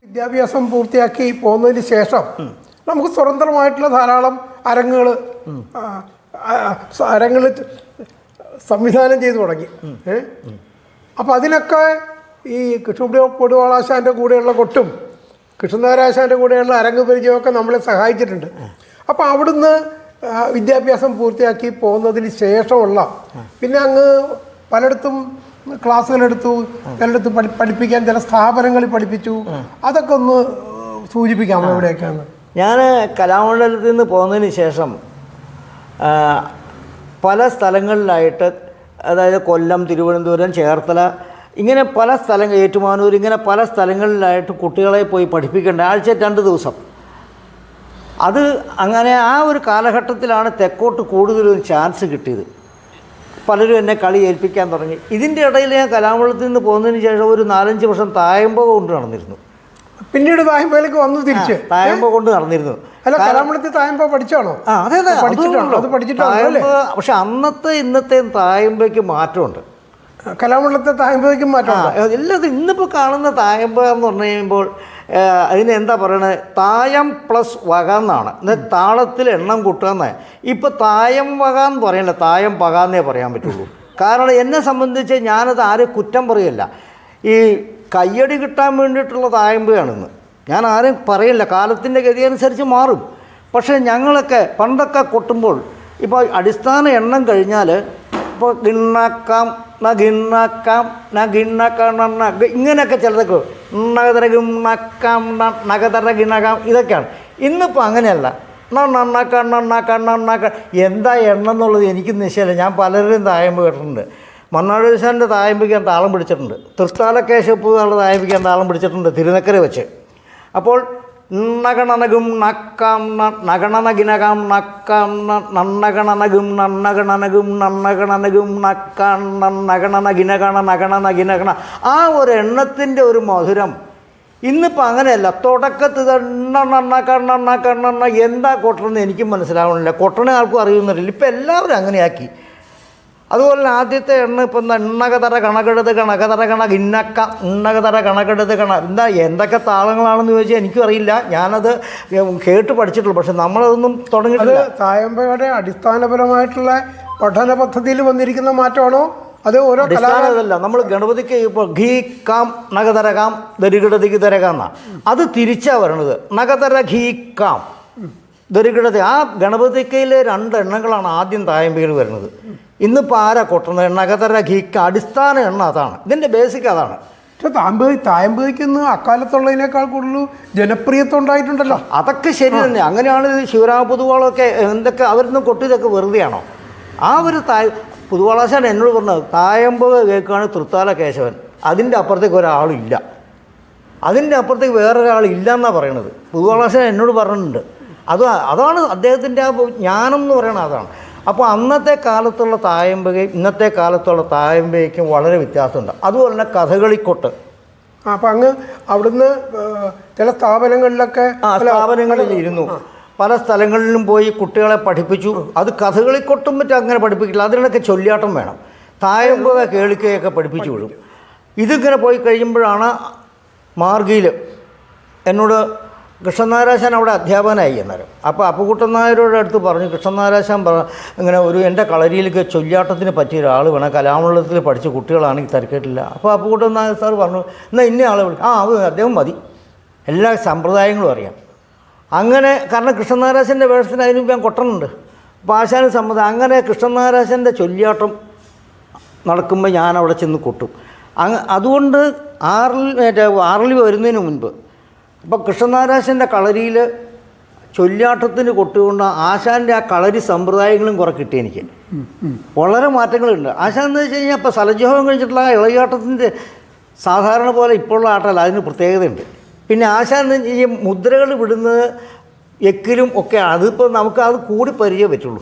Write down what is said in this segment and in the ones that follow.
വിദ്യാഭ്യാസം പൂർത്തിയാക്കി പോകുന്നതിന് ശേഷം നമുക്ക് സ്വതന്ത്രമായിട്ടുള്ള ധാരാളം അരങ്ങുകൾ സംവിധാനം ചെയ്തു തുടങ്ങി. അപ്പം അതിനൊക്കെ ഈ കൃഷ്ണൻകുട്ടി പൊതുവാളാശാൻ്റെ കൂടെയുള്ള കൊട്ടും കൃഷ്ണനാരാശാൻ്റെ കൂടെയുള്ള അരങ്ങ് പരിചയമൊക്കെ നമ്മളെ സഹായിച്ചിട്ടുണ്ട്. അപ്പോൾ അവിടുന്ന് വിദ്യാഭ്യാസം പൂർത്തിയാക്കി പോകുന്നതിന് ശേഷമുള്ള പിന്നെ അങ്ങ് പലയിടത്തും ക്ലാസ്സുകളെടുത്തു, ചിലയിടത്ത് പഠിപ്പിക്കാൻ ചില സ്ഥാപനങ്ങളിൽ പഠിപ്പിച്ചു. അതൊക്കെ ഒന്ന് സൂചിപ്പിക്കാമോ എവിടെയൊക്കെയാണ്? ഞാൻ കലാമണ്ഡലത്തിൽ നിന്ന് പോകുന്നതിന് ശേഷം പല സ്ഥലങ്ങളിലായിട്ട്, അതായത് കൊല്ലം, തിരുവനന്തപുരം, ചേർത്തല, ഇങ്ങനെ പല സ്ഥലങ്ങൾ, ഏറ്റുമാനൂർ, ഇങ്ങനെ പല സ്ഥലങ്ങളിലായിട്ട് കുട്ടികളെ പോയി പഠിപ്പിക്കേണ്ട ആഴ്ച 2 ദിവസം. അത് അങ്ങനെ ആ ഒരു കാലഘട്ടത്തിലാണ് തെക്കോട്ട് കൂടുതലും ചാൻസ് കിട്ടിയത്. പലരും എന്നെ കളി ഏൽപ്പിക്കാൻ തുടങ്ങി. ഇതിൻ്റെ ഇടയിൽ ഞാൻ കലാമണ്ഡലത്തിൽ നിന്ന് പോകുന്നതിന് ശേഷം ഒരു 4-5 വർഷം തായമ്പ കൊണ്ട് നടന്നിരുന്നു. പിന്നീട് തായമ്പയിലേക്ക് വന്നു തിരിച്ച് തായമ്പ കൊണ്ട് നടന്നിരുന്നു. അല്ല, കലാമണ്ഡലത്തിൽ തായമ്പ പഠിച്ചാണോ? അതെ അതെ, തായമ്പ. പക്ഷെ അന്നത്തെ ഇന്നത്തെ തായമ്പയ്ക്ക് മാറ്റമുണ്ട്. കലാമണ്ഡലത്തെ തായമ്പയ്ക്കും മാറ്റം എല്ലാതും. ഇന്നിപ്പോൾ കാണുന്ന തായമ്പ എന്ന് പറഞ്ഞു കഴിയുമ്പോൾ അതിന് എന്താ പറയണത്, തായം പ്ലസ് വക എന്നാണ്. താളത്തിൽ എണ്ണം കൂട്ടുക എന്നാണ്. ഇപ്പോൾ തായം വക എന്ന് പറയണ്ട, തായം പക എന്നേ പറയാൻ പറ്റുള്ളൂ. കാരണം എന്നെ സംബന്ധിച്ച് ഞാനത് ആരും കുറ്റം പറയല്ല. ഈ കയ്യടി കിട്ടാൻ വേണ്ടിയിട്ടുള്ള തായമ്പയാണെന്ന് ഞാൻ ആരും പറയില്ല. കാലത്തിൻ്റെ ഗതി അനുസരിച്ച് മാറും. പക്ഷേ ഞങ്ങളൊക്കെ പണ്ടൊക്കെ കൊട്ടുമ്പോൾ ഇപ്പോൾ അടിസ്ഥാന എണ്ണം കഴിഞ്ഞാൽ ഇപ്പോൾ ഗിണ്ണക്കാം നഗിണ്ണക്കാം നഗിണ്ണക്കാം ഇങ്ങനെയൊക്കെ ചിലതൊക്കെ നഗതര ഗിണ്ണക്കാം നഗതര ഗിണ്ണക്കാം ഇതൊക്കെയാണ്. ഇന്നിപ്പോൾ അങ്ങനെയല്ല. നണ്ണാക്കാം നണ്ണാക്കാം നണ്ണാക്കാം. എന്താ എണ്ണം എന്നുള്ളത് എനിക്ക് നിശ്ചയമില്ല. ഞാൻ പലരും തായമ്പ് കേട്ടിട്ടുണ്ട്. മണ്ണാഴൂശാൻ്റെ തായമ്പിക്കാൻ താളം പിടിച്ചിട്ടുണ്ട്. തൃത്താലക്കേശപ്പുകളുടെ തായമ്പിക്കാൻ താളം പിടിച്ചിട്ടുണ്ട് തിരുനക്കര വെച്ച്. അപ്പോൾ നഗണനകും നക്കാം നഗണനഗിനകം നക്കാം നന്നഗണനകും നന്നഗണനകും നന്നഗണനകും നക്കാം നഗണനഗിനകണ നഗണനഗിനകണ, ആ ഒരു എണ്ണത്തിൻ്റെ ഒരു മധുരം ഇന്നിപ്പോൾ അങ്ങനെയല്ല. തുടക്കത്തിൽ നണ്ണ എന്താ കൊട്ടണമെന്ന് എനിക്കും മനസ്സിലാവണില്ല. കൊട്ടണ ആൾക്കും അറിയുന്നില്ല. ഇപ്പം എല്ലാവരും അങ്ങനെയാക്കി. അതുപോലെ തന്നെ ആദ്യത്തെ എണ്ണ ഇപ്പം എണ്ണകതറ കണക്കെടുത്ത് കണക്കതറ കണ ഇന്നക്ക എണ്ണകതറ കണക്കെടുത്ത് എന്താ എന്തൊക്കെ താളങ്ങളാണെന്ന് ചോദിച്ചാൽ എനിക്കും അറിയില്ല. ഞാനത് കേട്ട് പഠിച്ചിട്ടുള്ളൂ. പക്ഷെ നമ്മളതൊന്നും തുടങ്ങിയിട്ടില്ല. തായമ്പയുടെ അടിസ്ഥാനപരമായിട്ടുള്ള പഠന പദ്ധതിയിൽ വന്നിരിക്കുന്ന മാറ്റമാണോ അത് ഓരോ അടിസ്ഥാനമല്ല? നമ്മൾ ഗണപതിക്ക് ഇപ്പോൾ ഘീ കാം നഗതര കാം ദരികിടതിക്ക് തരകാന്ന അത് തിരിച്ചാണ് വരണത്. നഗതര ഘീ കാം ദരികിടതി. ആ ഗണപതിക്കയിലെ 2 എണ്ണങ്ങളാണ് ആദ്യം തായമ്പയിൽ വരുന്നത്. ഇന്നിപ്പോൾ ആരാ കൊട്ടുന്നത്? നഗതര ഘീക്ക അടിസ്ഥാന എണ്ണ അതാണ്. ഇതിൻ്റെ ബേസിക് അതാണ്. പക്ഷെ തായമ്പതിക്ക് അക്കാലത്തുള്ളതിനേക്കാൾ കൂടുതൽ ജനപ്രിയത്വം ഉണ്ടായിട്ടുണ്ടല്ലോ. അതൊക്കെ ശരി തന്നെ. അങ്ങനെയാണ് ശിവരാമ പൊതുവാളൊക്കെ എന്തൊക്കെ അവരൊന്നും കൊട്ടിയതൊക്കെ വെറുതെയാണോ? ആ ഒരു പൊതുവാളാശാൻ എന്നോട് പറഞ്ഞത് തായമ്പ കേൾക്കുകയാണ് തൃത്താല കേശവൻ. അതിൻ്റെ അപ്പുറത്തേക്ക് ഒരാളില്ല. അതിൻ്റെ അപ്പുറത്തേക്ക് വേറൊരാളില്ല എന്നാണ് പറയണത്. പൊതുവാളാശാൻ എന്നോട് പറഞ്ഞിട്ടുണ്ട്. അതാണ് അദ്ദേഹത്തിൻ്റെ ആ ജ്ഞാനം എന്ന് പറയുന്നത്. അതാണ്. അപ്പോൾ അന്നത്തെ കാലത്തുള്ള തായമ്പകയും ഇന്നത്തെ കാലത്തുള്ള തായമ്പയ്ക്കും വളരെ വ്യത്യാസമുണ്ട്. അതുപോലെ തന്നെ കഥകളിക്കൊട്ട്. അപ്പം അങ്ങ് അവിടുന്ന് ചില സ്ഥാപനങ്ങളിലൊക്കെ സ്ഥാപനങ്ങളിൽ ഇരുന്നു. പല സ്ഥലങ്ങളിലും പോയി കുട്ടികളെ പഠിപ്പിച്ചു. അത് കഥകളിക്കൊട്ടും മറ്റും അങ്ങനെ പഠിപ്പിക്കില്ല. അതിനൊക്കെ ചൊല്ലിയാട്ടം വേണം. തായമ്പക കേളിക്കയൊക്കെ പഠിപ്പിച്ചു വിടും. ഇതിങ്ങനെ പോയി കഴിയുമ്പോഴാണ് മാർഗിയിൽ എന്നോട് കൃഷ്ണനാരാശാൻ അവിടെ അധ്യാപകനായി അന്നേരം. അപ്പോൾ അപ്പുകുട്ടൻ നായരുടെ അടുത്ത് പറഞ്ഞു, കൃഷ്ണനാരാശാൻ ഇങ്ങനെ ഒരു എൻ്റെ കളരിയിലേക്ക് ചൊല്ലിയാട്ടത്തിന് പറ്റിയ ഒരാൾ വേണം, കലാമണ്ഡലത്തിൽ പഠിച്ച കുട്ടികളാണെങ്കിൽ തിരക്കിട്ടില്ല. അപ്പോൾ അപ്പുകുട്ടൻ നായർ സാർ പറഞ്ഞു, എന്നാൽ ഇന്ന ആളെ വിളിക്കും. അത് അദ്ദേഹം മതി, എല്ലാ സമ്പ്രദായങ്ങളും അറിയാം. അങ്ങനെ കാരണം കൃഷ്ണനാരാശൻ്റെ വേഷത്തിന് അതിന് ഞാൻ കൊട്ടനുണ്ട്. അപ്പോൾ ആശാന് സമ്മതം. അങ്ങനെ കൃഷ്ണനാരാശൻ്റെ ചൊല്ലിയാട്ടം നടക്കുമ്പോൾ ഞാൻ അവിടെ ചെന്ന് കൊട്ടും. അതുകൊണ്ട് ആറിൽ വരുന്നതിന് മുൻപ് അപ്പോൾ കൃഷ്ണനാരാശൻ്റെ കളരിയിൽ ചൊല്ലിയാട്ടത്തിന് കൊട്ടുകൊണ്ട് ആശാൻ്റെ ആ കളരി സമ്പ്രദായങ്ങളും കുറെ കിട്ടി എനിക്ക്. വളരെ മാറ്റങ്ങളുണ്ട്. ആശാൻ എന്ന് വെച്ച് കഴിഞ്ഞാൽ ഇപ്പോൾ സലജോഹം കഴിച്ചിട്ടുള്ള ഇളയാട്ടത്തിൻ്റെ സാധാരണ പോലെ ഇപ്പോഴുള്ള ആട്ടമല്ല, അതിന് പ്രത്യേകതയുണ്ട്. പിന്നെ ആശാൻ ഈ മുദ്രകൾ വിടുന്നത് എക്കിലും ഒക്കെ അതിപ്പോൾ നമുക്ക് അത് കൂടി പരിചയം പറ്റുള്ളൂ.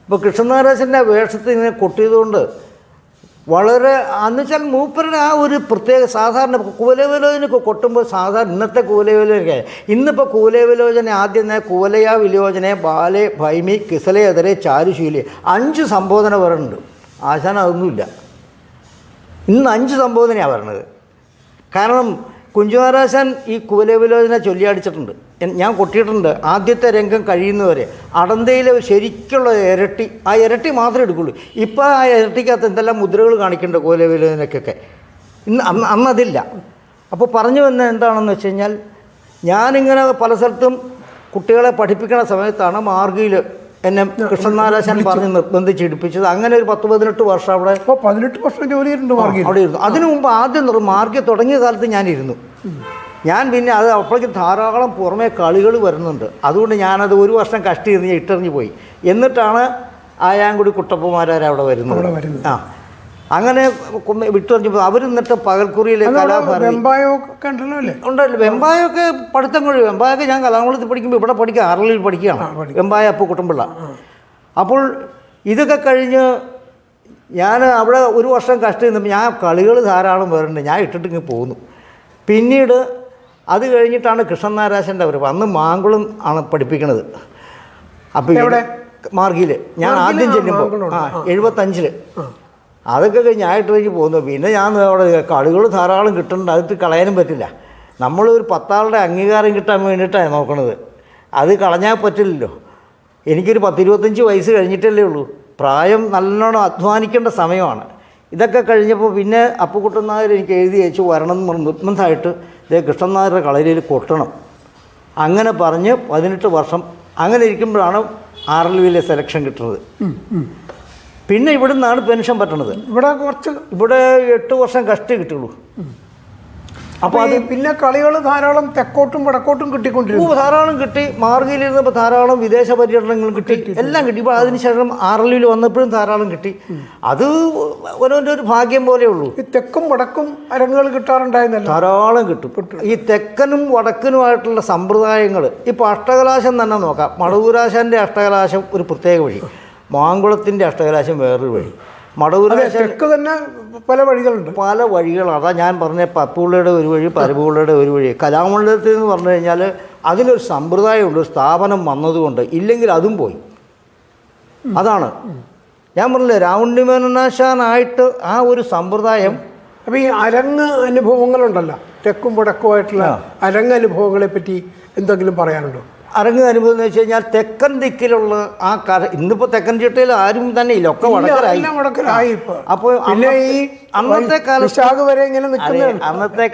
ഇപ്പോൾ കൃഷ്ണനാരാശൻ്റെ വേഷത്തിൽ ഇങ്ങനെ കൊട്ടിയതുകൊണ്ട് വളരെ എന്ന് വെച്ചാൽ മൂപ്പരുടെ ആ ഒരു പ്രത്യേക സാധാരണ കൂലവിലോചനയൊക്കെ കൊട്ടുമ്പോൾ സാധാരണ ഇന്നത്തെ കൂലവിലോചന ഇന്നിപ്പോൾ കൂലവിലോചന ആദ്യം കൂലയാ വിലോചനെ ബാലെ ഭൈമി കിസലയെതിരെ ചാരുശീലി 5 സംബോധന പറയുന്നുണ്ട്. ആശാൻ അതൊന്നുമില്ല. ഇന്ന് 5 സംബോധനയാണ് പറയണത്. കാരണം കുഞ്ചുമാരാശാൻ ഈ കൂലവിലോചന ചൊല്ലിയടിച്ചിട്ടുണ്ട്. ഞാൻ കൊട്ടിയിട്ടുണ്ട്. ആദ്യത്തെ രംഗം കഴിയുന്നവരെ അടന്തയിലെ ശരിക്കുള്ള ഇരട്ടി, ആ ഇരട്ടി മാത്രമേ എടുക്കുള്ളൂ. ഇപ്പോൾ ആ ഇരട്ടിക്കകത്ത് എന്തെല്ലാം മുദ്രകൾ കാണിക്കേണ്ട കൂലവിലോചനയ്ക്കൊക്കെ അന്നതില്ല. അപ്പോൾ പറഞ്ഞു വന്നത് എന്താണെന്ന് വെച്ച് കഴിഞ്ഞാൽ, ഞാനിങ്ങനെ പല സ്ഥലത്തും കുട്ടികളെ പഠിപ്പിക്കുന്ന സമയത്താണ് മാർഗിയിൽ എന്നെ കൃഷ്ണനാരാശാൻ പറഞ്ഞ് നിർബന്ധിച്ചെടുപ്പിച്ചത്. അങ്ങനെ ഒരു 10-18 വർഷം അവിടെ 18 വർഷം ജോലി അവിടെ ഇരുന്നു. അതിനു മുമ്പ് ആദ്യം മാർഗി തുടങ്ങിയ കാലത്ത് ഞാനിരുന്നു. ഞാൻ പിന്നെ അത് അപ്പോഴേക്കും ധാരാളം പുറമേ കളികൾ വരുന്നുണ്ട്. അതുകൊണ്ട് ഞാനത് 1 വർഷം കഷ്ടിയിരുന്ന് ഇട്ടെറിഞ്ഞ് പോയി. എന്നിട്ടാണ് ആയാങ്കുടി കുട്ടപ്പന്മാരാർ അവിടെ വരുന്നത്. ആ അങ്ങനെ വിട്ടെറിഞ്ഞപ്പോൾ അവർ നിന്നിട്ട് പകൽക്കുറിയിലെ കലാഭാരതി ഉണ്ടല്ലോ. വെമ്പായൊക്കെ പഠിത്തം കഴിയും. വെമ്പായൊക്കെ ഞാൻ കലാകുളത്തിൽ പഠിക്കുമ്പോൾ ഇവിടെ പഠിക്കുക, ആറളിൽ പഠിക്കുകയാണ്. വെമ്പായ അപ്പു കുട്ടമ്പിള്ള. അപ്പോൾ ഇതൊക്കെ കഴിഞ്ഞ് ഞാൻ അവിടെ 1 വർഷം കഷ്ടിരുന്നപ്പോൾ ഞാൻ കളികൾ ധാരാളം വരുന്നുണ്ട്. ഞാൻ ഇട്ടിട്ടിങ്ങ് പോന്നു. പിന്നീട് അത് കഴിഞ്ഞിട്ടാണ് കൃഷ്ണനാരാശൻ്റെ അവർ അന്ന് മാങ്കുളം ആണ് പഠിപ്പിക്കണത്. അപ്പോൾ ഇവിടെ മാർഗിയിൽ ഞാൻ ആദ്യം ചെല്ലുമ്പോൾ 75 അതൊക്കെ കഴിഞ്ഞ് ഞാൻ ഇട്ടിട്ട് പോകുന്നു. പിന്നെ ഞാൻ അവിടെ കളികൾ ധാരാളം കിട്ടുന്നുണ്ട്. അതിട്ട് കളയാനും പറ്റില്ല. നമ്മളൊരു 10 ആളുടെ അംഗീകാരം കിട്ടാൻ വേണ്ടിയിട്ടാണ് നോക്കണത്. അത് കളഞ്ഞാൽ പറ്റില്ലല്ലോ. എനിക്കൊരു 10-25 വയസ്സ് കഴിഞ്ഞിട്ടല്ലേ ഉള്ളൂ. പ്രായം നല്ലോണം അധ്വാനിക്കേണ്ട സമയമാണ്. ഇതൊക്കെ കഴിഞ്ഞപ്പോൾ പിന്നെ അപ്പുക്കുട്ടൻ നായർ എനിക്ക് എഴുതി അയച്ചു വരണം എന്ന് നിർബന്ധമായിട്ട് ഇതേ കൃഷ്ണൻ നായരുടെ കളരിയിൽ കൊട്ടണം. അങ്ങനെ പറഞ്ഞ് 18 വർഷം അങ്ങനെ ഇരിക്കുമ്പോഴാണ് ആർഎൽവിയിലെ സെലക്ഷൻ കിട്ടുന്നത്. പിന്നെ ഇവിടെ നിന്നാണ് പെൻഷൻ പറ്റണത്. ഇവിടെ 8 വർഷം കഷ്ടി കിട്ടുള്ളൂ. അപ്പോൾ അത് പിന്നെ കളികൾ ധാരാളം തെക്കോട്ടും വടക്കോട്ടും കിട്ടിക്കൊണ്ടിരുന്നു. ധാരാളം കിട്ടി. മാർഗിയിലിരുന്നപ്പോൾ ധാരാളം വിദേശ പര്യടനങ്ങളും കിട്ടി. എല്ലാം കിട്ടി. ഇപ്പോൾ അതിനുശേഷം ആർഎൽവിയിൽ വന്നപ്പോഴും ധാരാളം കിട്ടി. അത് ഓരോൻ്റെ ഒരു ഭാഗ്യം പോലെ ഉള്ളൂ. ഈ തെക്കും വടക്കും അരങ്ങുകൾ കിട്ടാറുണ്ടായിരുന്നല്ലോ. ധാരാളം കിട്ടും. ഈ തെക്കനും വടക്കനുമായിട്ടുള്ള സമ്പ്രദായങ്ങൾ ഇപ്പോൾ അഷ്ടകലാശം തന്നെ നോക്കാം. മടവൂരാശാൻ്റെ അഷ്ടകലാശം ഒരു പ്രത്യേക വഴി, മാങ്കുളത്തിൻ്റെ അഷ്ടകലാശം വേറൊരു വഴി. തെക്ക് തന്നെ പല വഴികളുണ്ട്. പല വഴികളാണ്. അതാ ഞാൻ പറഞ്ഞ പപ്പുള്ളിയുടെ ഒരു വഴി, പരമ്പുള്ളിയുടെ ഒരു വഴി. കലാമണ്ഡലത്തിൽ എന്ന് പറഞ്ഞു കഴിഞ്ഞാൽ അതിനൊരു സമ്പ്രദായമുണ്ട്. ഒരു സ്ഥാപനം വന്നതുകൊണ്ട്. ഇല്ലെങ്കിൽ അതും പോയി. അതാണ് ഞാൻ പറഞ്ഞില്ലേ, രാവുണ്ണിമേനോനാശാനായിട്ട് ആ ഒരു സമ്പ്രദായം. അപ്പോൾ ഈ അരങ്ങ് അനുഭവങ്ങളുണ്ടല്ലോ, തെക്കും വടക്കുമായിട്ടുള്ള അരങ്ങ് അനുഭവങ്ങളെ പറ്റി എന്തെങ്കിലും പറയാനുണ്ടോ? അരങ്ങ് അനുഭവം എന്ന് വെച്ച് കഴിഞ്ഞാൽ തെക്കൻ ദിക്കിലുള്ള ആ ഇന്നിപ്പോൾ തെക്കൻ ചിട്ടയിൽ ആരും തന്നെ ഇല്ല, ഒക്കെ വടക്കരായി. അപ്പോൾ അന്നത്തെ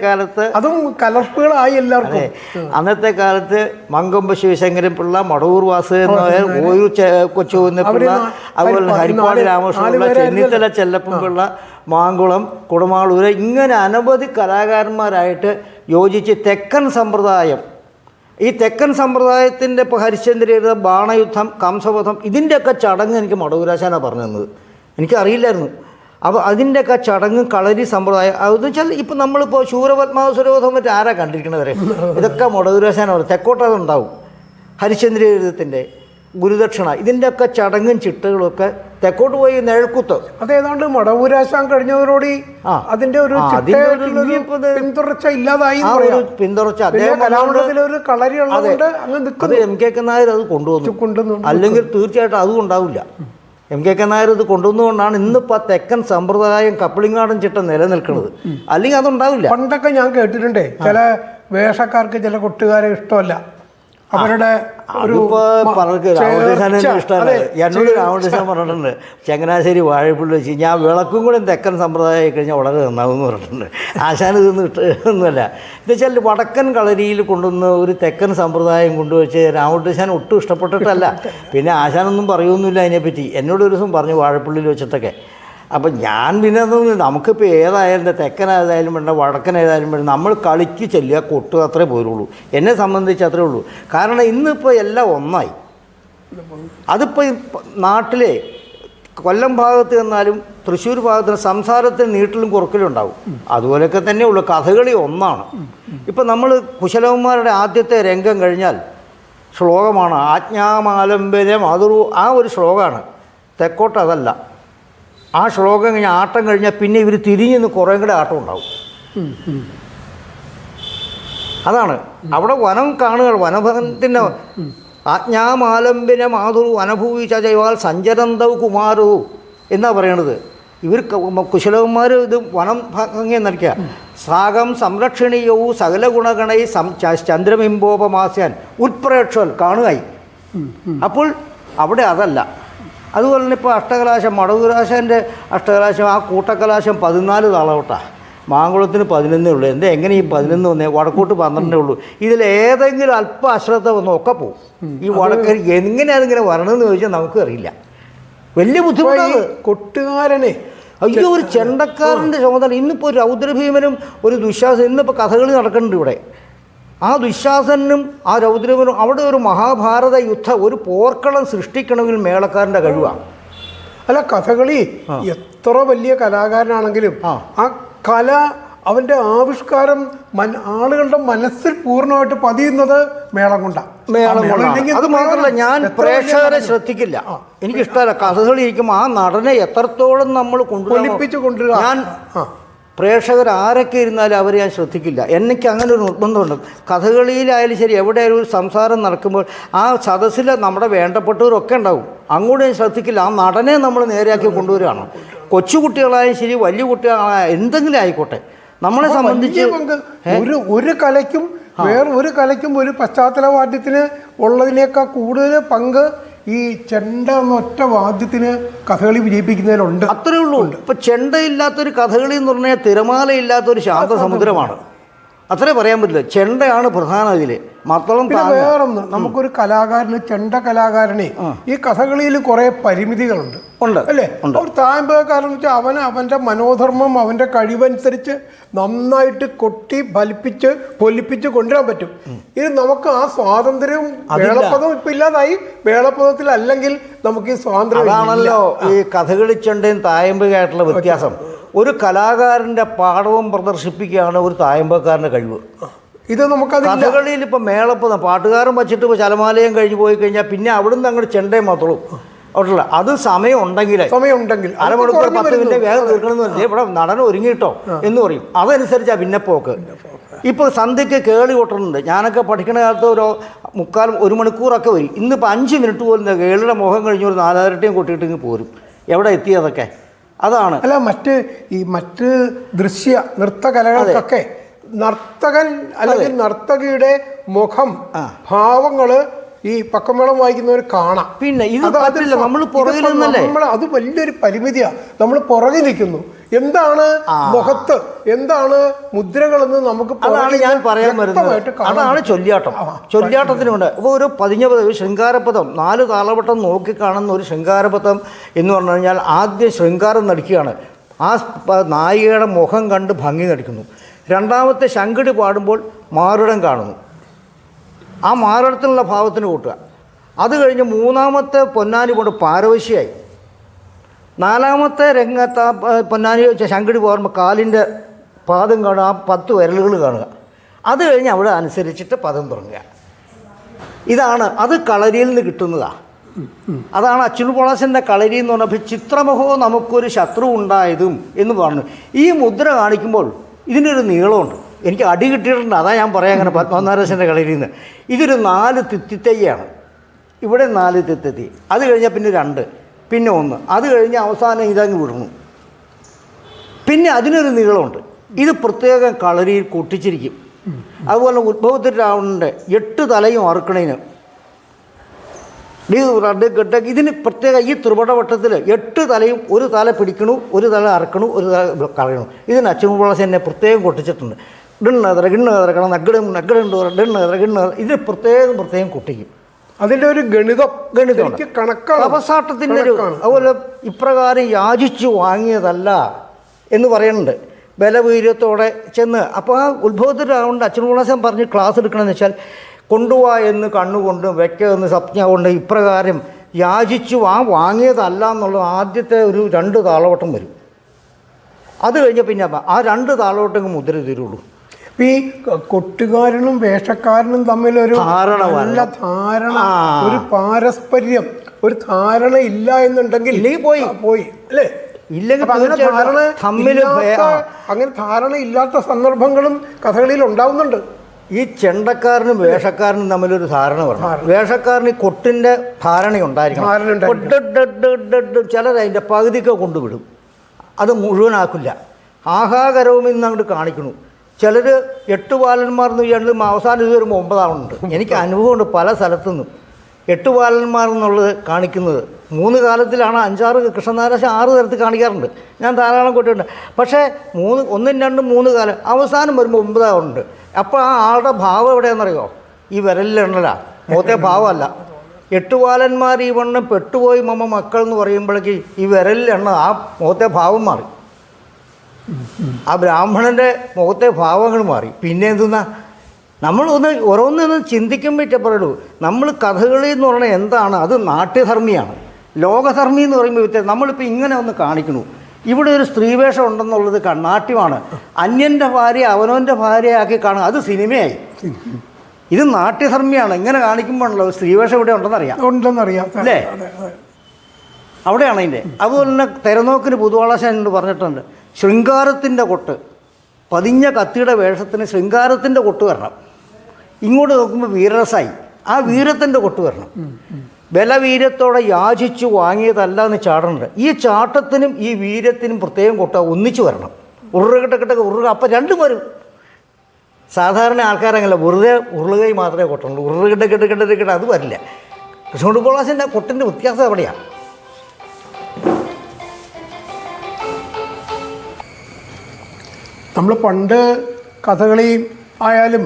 കാലത്ത് അതും കലർപ്പുകളായി എല്ലാവർക്കും. അന്നത്തെ കാലത്ത് മങ്കൊമ്പ് ശിവശങ്കരൻ പിള്ള, മടവൂർ വാസുദേവൻ നായർ, ഓയൂർ കൊച്ചുകുന്ന പിള്ള, അതുപോലെ ഹരിപ്പാട് രാമകൃഷ്ണപിള്ള, ചെന്നിത്തല ചെല്ലപ്പൻ പിള്ള, മാങ്കുളം, കുടമാളൂര്, ഇങ്ങനെ അനവധി കലാകാരന്മാരായിട്ട് യോജിച്ച് തെക്കൻ സമ്പ്രദായം, ഈ തെക്കൻ സമ്പ്രദായത്തിൻ്റെ ഇപ്പോൾ ഹരിശ്ചന്ദ്രയുടെ ബാണയുദ്ധം, കംസവധം, ഇതിൻ്റെയൊക്കെ ചടങ്ങ് എനിക്ക് മടവൂരാശാനാണ് പറഞ്ഞു തന്നത്. എനിക്കറിയില്ലായിരുന്നു. അപ്പോൾ അതിൻ്റെയൊക്കെ ചടങ്ങ് കളരി സമ്പ്രദായം അതെന്ന് വെച്ചാൽ ഇപ്പോൾ നമ്മളിപ്പോൾ ശൂരപത്മാസുരോധം മറ്റേ ആരാ കണ്ടിരിക്കണവരെ, ഇതൊക്കെ മടവൂരാശാനാണ്. തെക്കോട്ടതുണ്ടാവും. ഹരിശ്ചന്ദ്രയുദ്ധത്തിൻ്റെ ഗുരുദക്ഷിണ, ഇതിൻ്റെയൊക്കെ ചടങ്ങും ചിട്ടകളൊക്കെ തെക്കോട്ട് പോയി നിഴൽക്കുത്ത്. അതേതാണ്ട് മടവൂരാശാൻ കഴിഞ്ഞവരോട് അതിന്റെ ഒരു പിന്തുടർച്ച ഇല്ലാതായി. പിന്തുടർച്ച കലാമണ്ഡലത്തിലൊരു കളരി ഉള്ളതുകൊണ്ട് അത് എം കെ നായർ അത് കൊണ്ടുവന്നു. അല്ലെങ്കിൽ തീർച്ചയായിട്ടും അതും ഉണ്ടാവില്ല. എം കെ നായർ ഇത് കൊണ്ടുവന്നുകൊണ്ടാണ് ഇന്നിപ്പോൾ തെക്കൻ സമ്പ്രദായം കപ്പിളിങ്ങാടൻ ചിട്ട നിലനിൽക്കുന്നത്. അല്ലെങ്കിൽ അതുണ്ടാവില്ല. പണ്ടൊക്കെ ഞാൻ കേട്ടിട്ടുണ്ടേ, ചില വേഷക്കാർക്ക് ചില കൊട്ടുകാരെ ഇഷ്ടമല്ല. അവരുടെ ഇഷ്ടമല്ല. എന്നോട് രാമകൃഷ്ണൻ പറഞ്ഞിട്ടുണ്ട്, ചങ്ങനാശ്ശേരി വാഴപ്പള്ളി വെച്ച് ഞാൻ വിളക്കും കൂടെ തെക്കൻ സമ്പ്രദായം കഴിഞ്ഞാൽ വളരെ നന്നാവും എന്ന് പറഞ്ഞിട്ടുണ്ട്. ആശാൻ ഇതൊന്നും ഇഷ്ടമൊന്നുമല്ല. എന്നുവെച്ചാൽ വടക്കൻ കളരിയിൽ കൊണ്ടുവന്ന് ഒരു തെക്കൻ സമ്പ്രദായം കൊണ്ടുവച്ച് രാമകൃഷ്ണൻ ഒട്ടും ഇഷ്ടപ്പെട്ടിട്ടല്ല. പിന്നെ ആശാനൊന്നും പറയുമൊന്നുമില്ല അതിനെപ്പറ്റി. എന്നോട് ഒരു ദിവസം പറഞ്ഞു വാഴപ്പള്ളിയിൽ വെച്ചിട്ടൊക്കെ. അപ്പം ഞാൻ പിന്നെ അതൊന്നും, നമുക്കിപ്പോൾ ഏതായാലും തെക്കനേതായാലും വേണ്ട വടക്കനേതായാലും വേണ്ട, നമ്മൾ കളിക്ക് ചെല്ലുക, കൊട്ടുക, അത്രേ പോരുള്ളൂ. എന്നെ സംബന്ധിച്ച് അത്രേ ഉള്ളൂ. കാരണം ഇന്നിപ്പോൾ എല്ലാം ഒന്നായി. അതിപ്പോൾ നാട്ടിലെ കൊല്ലം ഭാഗത്ത് ചെന്നാലും തൃശ്ശൂർ ഭാഗത്തിന് സംസാരത്തിന് നീട്ടിലും കുറക്കലും ഉണ്ടാവും. അതുപോലെയൊക്കെ തന്നെ ഉള്ളൂ. കഥകളി ഒന്നാണ്. ഇപ്പം നമ്മൾ കുശലവന്മാരുടെ ആദ്യത്തെ രംഗം കഴിഞ്ഞാൽ ശ്ലോകമാണ് ആജ്ഞാമാലംബനം. അതൊരു ആ ഒരു ശ്ലോകമാണ്. തെക്കോട്ട് അതല്ല. ആ ശ്ലോകം കഴിഞ്ഞ് ആട്ടം കഴിഞ്ഞാൽ പിന്നെ ഇവർ തിരിഞ്ഞു നിന്ന് കുറേ കൂടെ ആട്ടം ഉണ്ടാവും. അതാണ് അവിടെ വനം കാണുക. വനഭവനത്തിൻ്റെ ആജ്ഞാമാലംബിന മാതുരു വനഭൂവി ചജവാൽ സഞ്ചരന്തവ് കുമാരവും എന്നാ പറയണത്. ഇവർ കുശലവന്മാർ ഇത് വനം ഭംഗി എന്നടിക്കുക. സാഗം സംരക്ഷണീയവും സകല ഗുണഗണൈ ചന്ദ്രബിംബോപമാസ്യാൻ ഉത്പ്രേക്ഷൽ കാണുകയായി. അപ്പോൾ അവിടെ അതല്ല. അതുപോലെ തന്നെ ഇപ്പോൾ അഷ്ടകലാശം, മടവൂരാശാൻ്റെ അഷ്ടകലാശം, ആ കൂട്ടക്കലാശം 14 താളവട്ടാണ്. മാങ്കുളത്തിന് 11 ഉള്ളൂ. എന്താ എങ്ങനെ ഈ 11 വന്നേ? വടക്കോട്ട് 12 ഉള്ളൂ. ഇതിലേതെങ്കിലും അല്പം അശ്രദ്ധ വന്ന് ഒക്കെ പോകും. ഈ വടക്കൻ എങ്ങനെയാണ് ഇങ്ങനെ വരണമെന്ന് ചോദിച്ചാൽ നമുക്ക് അറിയില്ല. വലിയ ബുദ്ധിമുട്ടാണ്. കൊട്ടുകാരനെ അയ്യോ, ഒരു ചെണ്ടക്കാരൻ്റെ ചുമതല. ഇന്നിപ്പോൾ ഒരു രൗദ്രഭീമനും ഒരു ദുശ്ശാസനും, ഇന്നിപ്പോൾ കഥകളി നടക്കുന്നുണ്ട് ഇവിടെ. ആ ദുശ്ശാസനും ആ രൗദ്രഭീമനും അവിടെ ഒരു മഹാഭാരത യുദ്ധം, ഒരു പോർക്കളം സൃഷ്ടിക്കണമെങ്കിൽ മേളക്കാരൻ്റെ കഴിവാണ്. അല്ല, കഥകളി എത്ര വലിയ കലാകാരനാണെങ്കിലും ആ കല, അവൻ്റെ ആവിഷ്കാരം ആളുകളുടെ മനസ്സിൽ പൂർണ്ണമായിട്ട് പതിയുന്നത് മേളം കൊണ്ടാണ്. അത് മാത്രമല്ല, ഞാൻ പ്രേക്ഷകരെ ശ്രദ്ധിക്കില്ല. എനിക്കിഷ്ടമല്ല കഥകളി ഇരിക്കുമ്പോൾ ആ നടനെ എത്രത്തോളം നമ്മൾ കൊണ്ടുവരിക. ഞാൻ പ്രേക്ഷകർ ആരൊക്കെ ഇരുന്നാലും അവരെ ഞാൻ ശ്രദ്ധിക്കില്ല. എനിക്ക് അങ്ങനെ ഒരു നിർബന്ധമുണ്ട്. കഥകളിയിലായാലും ശരി, എവിടെയായാലും ഒരു സംസാരം നടക്കുമ്പോൾ ആ സദസ്സിൽ നമ്മുടെ വേണ്ടപ്പെട്ടവരൊക്കെ ഉണ്ടാവും. അങ്ങോട്ട് ഞാൻ ശ്രദ്ധിക്കില്ല. ആ നടനെ നമ്മൾ നേരെയാക്കി കൊണ്ടുവരികയാണ്. കൊച്ചുകുട്ടികളായാലും ശരി, വലിയ കുട്ടികളായാലും എന്തെങ്കിലും ആയിക്കോട്ടെ, നമ്മളെ സംബന്ധിച്ച് ഒരു കലയ്ക്കും ഒരു കലയ്ക്കും ഒരു പശ്ചാത്തല വാദ്യത്തിന് ഉള്ളതിനേക്കാൾ കൂടുതൽ പങ്ക് ഈ ചെണ്ട എന്നൊറ്റ വാദ്യത്തിന് കഥകളി വിജയിപ്പിക്കുന്നതിലുണ്ട്. അത്രേ ഉള്ളൂ. ഇപ്പം ചെണ്ടയില്ലാത്തൊരു കഥകളി എന്ന് പറഞ്ഞാൽ തിരമാലയില്ലാത്തൊരു ശാന്തസമുദ്രമാണ്. അത്രേ പറയാൻ പറ്റില്ല. ചെണ്ടയാണ് പ്രധാന ഇതിൽ. മത്തളം വേറൊന്ന്, നമുക്കൊരു കലാകാരന്, ചെണ്ട കലാകാരനെ ഈ കഥകളിയിൽ കുറേ പരിമിതികളുണ്ട് അല്ലേ? ഒരു തായമ്പകാരൻ വെച്ചാൽ അവൻ്റെ മനോധർമ്മം, അവൻ്റെ കഴിവനുസരിച്ച് നന്നായിട്ട് കൊട്ടി ഫലിപ്പിച്ച് പൊലിപ്പിച്ച് കൊണ്ടുവരാൻ പറ്റും. ഇത് നമുക്ക് ആ സ്വാതന്ത്ര്യവും, വേളപ്പദം ഇപ്പം ഇല്ലാതായി. വേളപ്പദത്തിൽ അല്ലെങ്കിൽ നമുക്ക് ഈ സ്വാതന്ത്ര്യം. അതാണല്ലോ ഈ കഥകളി ചെണ്ടയും തായമ്പകയായിട്ടുള്ള വ്യത്യാസം. ഒരു കലാകാരൻ്റെ പാഠവും പ്രദർശിപ്പിക്കുകയാണ് ഒരു തായമ്പക്കാരൻ്റെ കഴിവ്. ഇത് നമുക്ക് കഥകളിയിൽ ഇപ്പം മേളപ്പദം പാട്ടുകാരൻ വച്ചിട്ട് ഇപ്പോൾ ചലമാലയം കഴിഞ്ഞ് പോയി കഴിഞ്ഞാൽ പിന്നെ അവിടുന്ന് അങ്ങോട്ട് ചെണ്ടയും മാത്രവും അവിടെയുള്ള അത് സമയം ഉണ്ടെങ്കിൽ അരമണിക്കൂർ 10 മിനിറ്റ് വേഗം തീർക്കണമെന്ന് പറഞ്ഞാൽ ഇവിടെ നടനം ഒരുങ്ങിയിട്ടോ എന്ന് പറയും. അതനുസരിച്ചാണ് പിന്നെ പോക്ക്. ഇപ്പോൾ സന്ധ്യയ്ക്ക് കേളി കൊട്ടുന്നുണ്ട്. ഞാനൊക്കെ പഠിക്കുന്ന കാലത്ത് ഒരു മണിക്കൂറൊക്കെ വരും. ഇന്നിപ്പോൾ 5 മിനിറ്റ് പോലും കേളിയുടെ മുഖം കഴിഞ്ഞ് ഒരു 4 ഇരട്ടിയും കൊട്ടിയിട്ടെങ്കിൽ പോരും. എവിടെ എത്തിയതൊക്കെ അതാണ്. അല്ല, മറ്റ് ദൃശ്യ നൃത്തകലകൾക്കൊക്കെ നർത്തകൻ അല്ലെങ്കിൽ നർത്തകിയുടെ മുഖം, ഭാവങ്ങള് ഈ പക്കമേളം വായിക്കുന്നവർ കാണാം. പിന്നെ ഇത് നമ്മൾ പുറകിൽ നിന്നല്ലേ, അത് വലിയൊരു പരിമിതിയാണ്. നമ്മൾ പുറകിൽ നിൽക്കുന്നു. എന്താണ് മുഖത്ത്, എന്താണ് മുദ്രകളെന്ന് നമുക്ക്, അതാണ് ഞാൻ പറയാൻ വരുന്നത്. അതാണ് ചൊല്ലിയാട്ടം. ചൊല്ലിയാട്ടത്തിനുണ്ട് ഇപ്പോൾ ഒരു 15 ശൃംഗാരപദം, 4 താളവട്ടം നോക്കിക്കാണുന്ന ഒരു ശൃംഗാരപദം എന്ന് പറഞ്ഞു കഴിഞ്ഞാൽ ആദ്യം ശൃംഗാരം നടിക്കുകയാണ്. ആ നായികയുടെ മുഖം കണ്ട് ഭംഗി നടിക്കുന്നു. രണ്ടാമത്തെ ശങ്കടി പാടുമ്പോൾ മാറിടം കാണുന്നു. ആ മാറിടത്തിനുള്ള ഭാവത്തിന് കൂട്ടുക. അത് കഴിഞ്ഞ് മൂന്നാമത്തെ പൊന്നാനി കൊണ്ട് പാരവശ്യായി. 4ാമത്തെ രംഗത്ത് ആ പൊന്നാനി ശങ്കടി പാടുമ്പോൾ കാലിൻ്റെ പാദം കാണുക, ആ 10 വിരലുകൾ കാണുക. അത് കഴിഞ്ഞ് അവിടെ അനുസരിച്ചിട്ട് പദം തുടങ്ങുക. ഇതാണ് അത് കളരിയിൽ നിന്ന് കിട്ടുന്നതാണ്. അതാണ് അച്യുത പൊളാശൻ്റെ കളരി എന്ന് പറഞ്ഞപ്പോൾ ചിത്രമുഖോ നമുക്കൊരു ശത്രു ഉണ്ടായതും എന്ന് പറഞ്ഞു. ഈ മുദ്ര കാണിക്കുമ്പോൾ ഇതിനൊരു നീളമുണ്ട്. എനിക്ക് അടി കിട്ടിയിട്ടുണ്ട്. അതാ ഞാൻ പറയാം അങ്ങനെ പത്മനാഭൻ്റെ കളരിയിൽ നിന്ന്. ഇതൊരു 4 തിത്തിത്തയ്യാണ്. ഇവിടെ 4 തിത്തത്തി. അത് കഴിഞ്ഞാൽ പിന്നെ 2, പിന്നെ 1. അത് കഴിഞ്ഞ് അവസാനം ഇതങ്ങ് വിടുന്നു. പിന്നെ അതിനൊരു നീളമുണ്ട്. ഇത് പ്രത്യേകം കളരിയിൽ കൂട്ടിച്ചിരിക്കും. അതുപോലെ ഉത്ഭവത്തിൽ രാവണൻ്റെ 8 തലയും അറുക്കണേന് ഇതിന് പ്രത്യേക ഈ ത്രിപടവട്ടത്തിൽ 8 തലയും, ഒരു തല പിടിക്കണു, ഒരു തല അറക്കണു, ഒരു തല കളയണു. ഇതിന് അച്യുത പൊളാശൻ എന്നെ പ്രത്യേകം കൊട്ടിച്ചിട്ടുണ്ട്. ഗിണ്ണ ഇത് പ്രത്യേകം കുട്ടിക്കും. അതിൻ്റെ ഒരു ഗണിതം കപസാട്ടത്തിൻ്റെ ഒരു, അതുപോലെ ഇപ്രകാരം യാചിച്ചു വാങ്ങിയതല്ല എന്ന് പറയുന്നുണ്ട്. ബലവീര്യത്തോടെ ചെന്ന് അപ്പോൾ ആ ഉത്ഭവത്തിൽ രാവുണ്ട് അച്യുത പൊളാശൻ പറഞ്ഞ് ക്ലാസ് എടുക്കണമെന്ന് വെച്ചാൽ കൊണ്ടുപോവാ എന്ന് കണ്ണുകൊണ്ടും വെക്കെന്ന് സ്വപ്ന കൊണ്ട് ഇപ്രകാരം യാചിച്ചു വാങ്ങിയതല്ല എന്നുള്ളത് ആദ്യത്തെ ഒരു 2 താളവട്ടം വരും. അത് കഴിഞ്ഞ പിന്നെ ആ 2 താളവട്ടം മുദ്ര തീരുള്ളൂ. ഈ കൊട്ടുകാരനും വേഷക്കാരനും തമ്മിലൊരു നല്ല ധാരണ, ഒരു പാരസ്പര്യം, ഒരു ധാരണ ഇല്ല എന്നുണ്ടെങ്കിൽ പോയി അല്ലേ? ഇല്ലെങ്കിൽ അപ്പൊ അങ്ങനെ ധാരണ തമ്മിൽ അങ്ങനെ ധാരണ ഇല്ലാത്ത സന്ദർഭങ്ങളും കഥകളിയിൽ ഉണ്ടാവുന്നുണ്ട്. ഈ ചെണ്ടക്കാരനും വേഷക്കാരനും തമ്മിലൊരു ധാരണ പറഞ്ഞു. വേഷക്കാരന് ഈ കൊട്ടിൻ്റെ ധാരണയുണ്ടായിരിക്കണം. ചിലർ അതിൻ്റെ പകുതിയൊക്കെ കൊണ്ടുവിടും, അത് മുഴുവനാക്കില്ല. ആഹാകരവും ഇന്ന് അങ്ങോട്ട് കാണിക്കണു. ചിലർ 8 ബാലന്മാർ എന്ന് വിചാരിച്ച് അവസാനം ഇത് വരുമ്പോൾ 9 ആളുണ്ട്. എനിക്ക് അനുഭവമുണ്ട് പല സ്ഥലത്തുനിന്നും 8 ബാലന്മാർ എന്നുള്ളത് കാണിക്കുന്നത്. 3 കാലത്തിലാണ് 5-6 കൃഷ്ണനാരാശ 6 തരത്തിൽ കാണിക്കാറുണ്ട്. ഞാൻ ധാരാളം കൊട്ടിട്ടുണ്ട്. പക്ഷേ 1, 2, 3 കാലം അവസാനം വരുമ്പോൾ 9 ആളുണ്ട്. അപ്പോൾ ആ ആളുടെ ഭാവം എവിടെയാണെന്നറിയോ? ഈ വിരലിലെണ്ണല, മുഖത്തെ ഭാവമല്ല. 8 ബാലന്മാർ ഈ വണ്ണം പെട്ടുപോയി മമ്മ മക്കൾ എന്ന് പറയുമ്പോഴേക്ക് ഈ വിരലിലെണ്ണ ആ മുഖത്തെ ഭാവം മാറി. ആ ബ്രാഹ്മണൻ്റെ മുഖത്തെ ഭാവങ്ങൾ മാറി. പിന്നെ എന്തെന്നാ നമ്മളൊന്ന് ഓരോന്നൊന്ന് ചിന്തിക്കുമ്പോൾ ഇഷ്ടപ്പെടുള്ളൂ. നമ്മൾ കഥകളി എന്ന് പറഞ്ഞാൽ എന്താണ്? അത് നാട്യധർമ്മിയാണ്. ലോകധർമ്മി എന്ന് പറയുമ്പോൾ നമ്മളിപ്പോൾ ഇങ്ങനെ ഒന്ന് കാണിക്കണു. ഇവിടെ ഒരു സ്ത്രീവേഷം ഉണ്ടെന്നുള്ളത് നാട്യമാണ്. അന്യൻ്റെ ഭാര്യ അവനവൻ്റെ ഭാര്യയാക്കി കാണുക, അത് സിനിമയായി. ഇത് നാട്യധർമ്മിയാണ്. ഇങ്ങനെ കാണിക്കുമ്പോഴല്ലോ സ്ത്രീവേഷം ഇവിടെ ഉണ്ടെന്നറിയാം അല്ലേ? അവിടെയാണ് അതിൻ്റെ. അതുപോലെ തന്നെ തെരനോക്കിന് പുതുവാളാശാൻ എന്ന് പറഞ്ഞിട്ടുണ്ട്, ശൃംഗാരത്തിൻ്റെ കൊട്ട്, പതിഞ്ഞ കത്തിയുടെ വേഷത്തിന് ശൃംഗാരത്തിൻ്റെ കൊട്ട് വരണം. ഇങ്ങോട്ട് നോക്കുമ്പോൾ വീരരസായി, ആ വീരത്തിൻ്റെ കൊട്ട് വരണം. ബലവീര്യത്തോടെ യാചിച്ചു വാങ്ങിയതല്ല എന്ന് ചാടുന്നുണ്ട്. ഈ ചാട്ടത്തിനും ഈ വീര്യത്തിനും പ്രത്യേകം കൊട്ട ഒന്നിച്ചു വരണം. ഉരുളുകെട്ടൊക്കെ അപ്പം രണ്ടും വരും. സാധാരണ ആൾക്കാരങ്ങനെ വെറുതെ ഉരുളുകൈ മാത്രമേ കൊട്ടുള്ളൂ. ഉരുളുകെട്ട അത് വരില്ല. കൃഷ്ണകുടിക്കോളാസിൻ്റെ കൊട്ടിൻ്റെ വ്യത്യാസം എവിടെയാണ്? നമ്മൾ പണ്ട് കഥകളി ആയാലും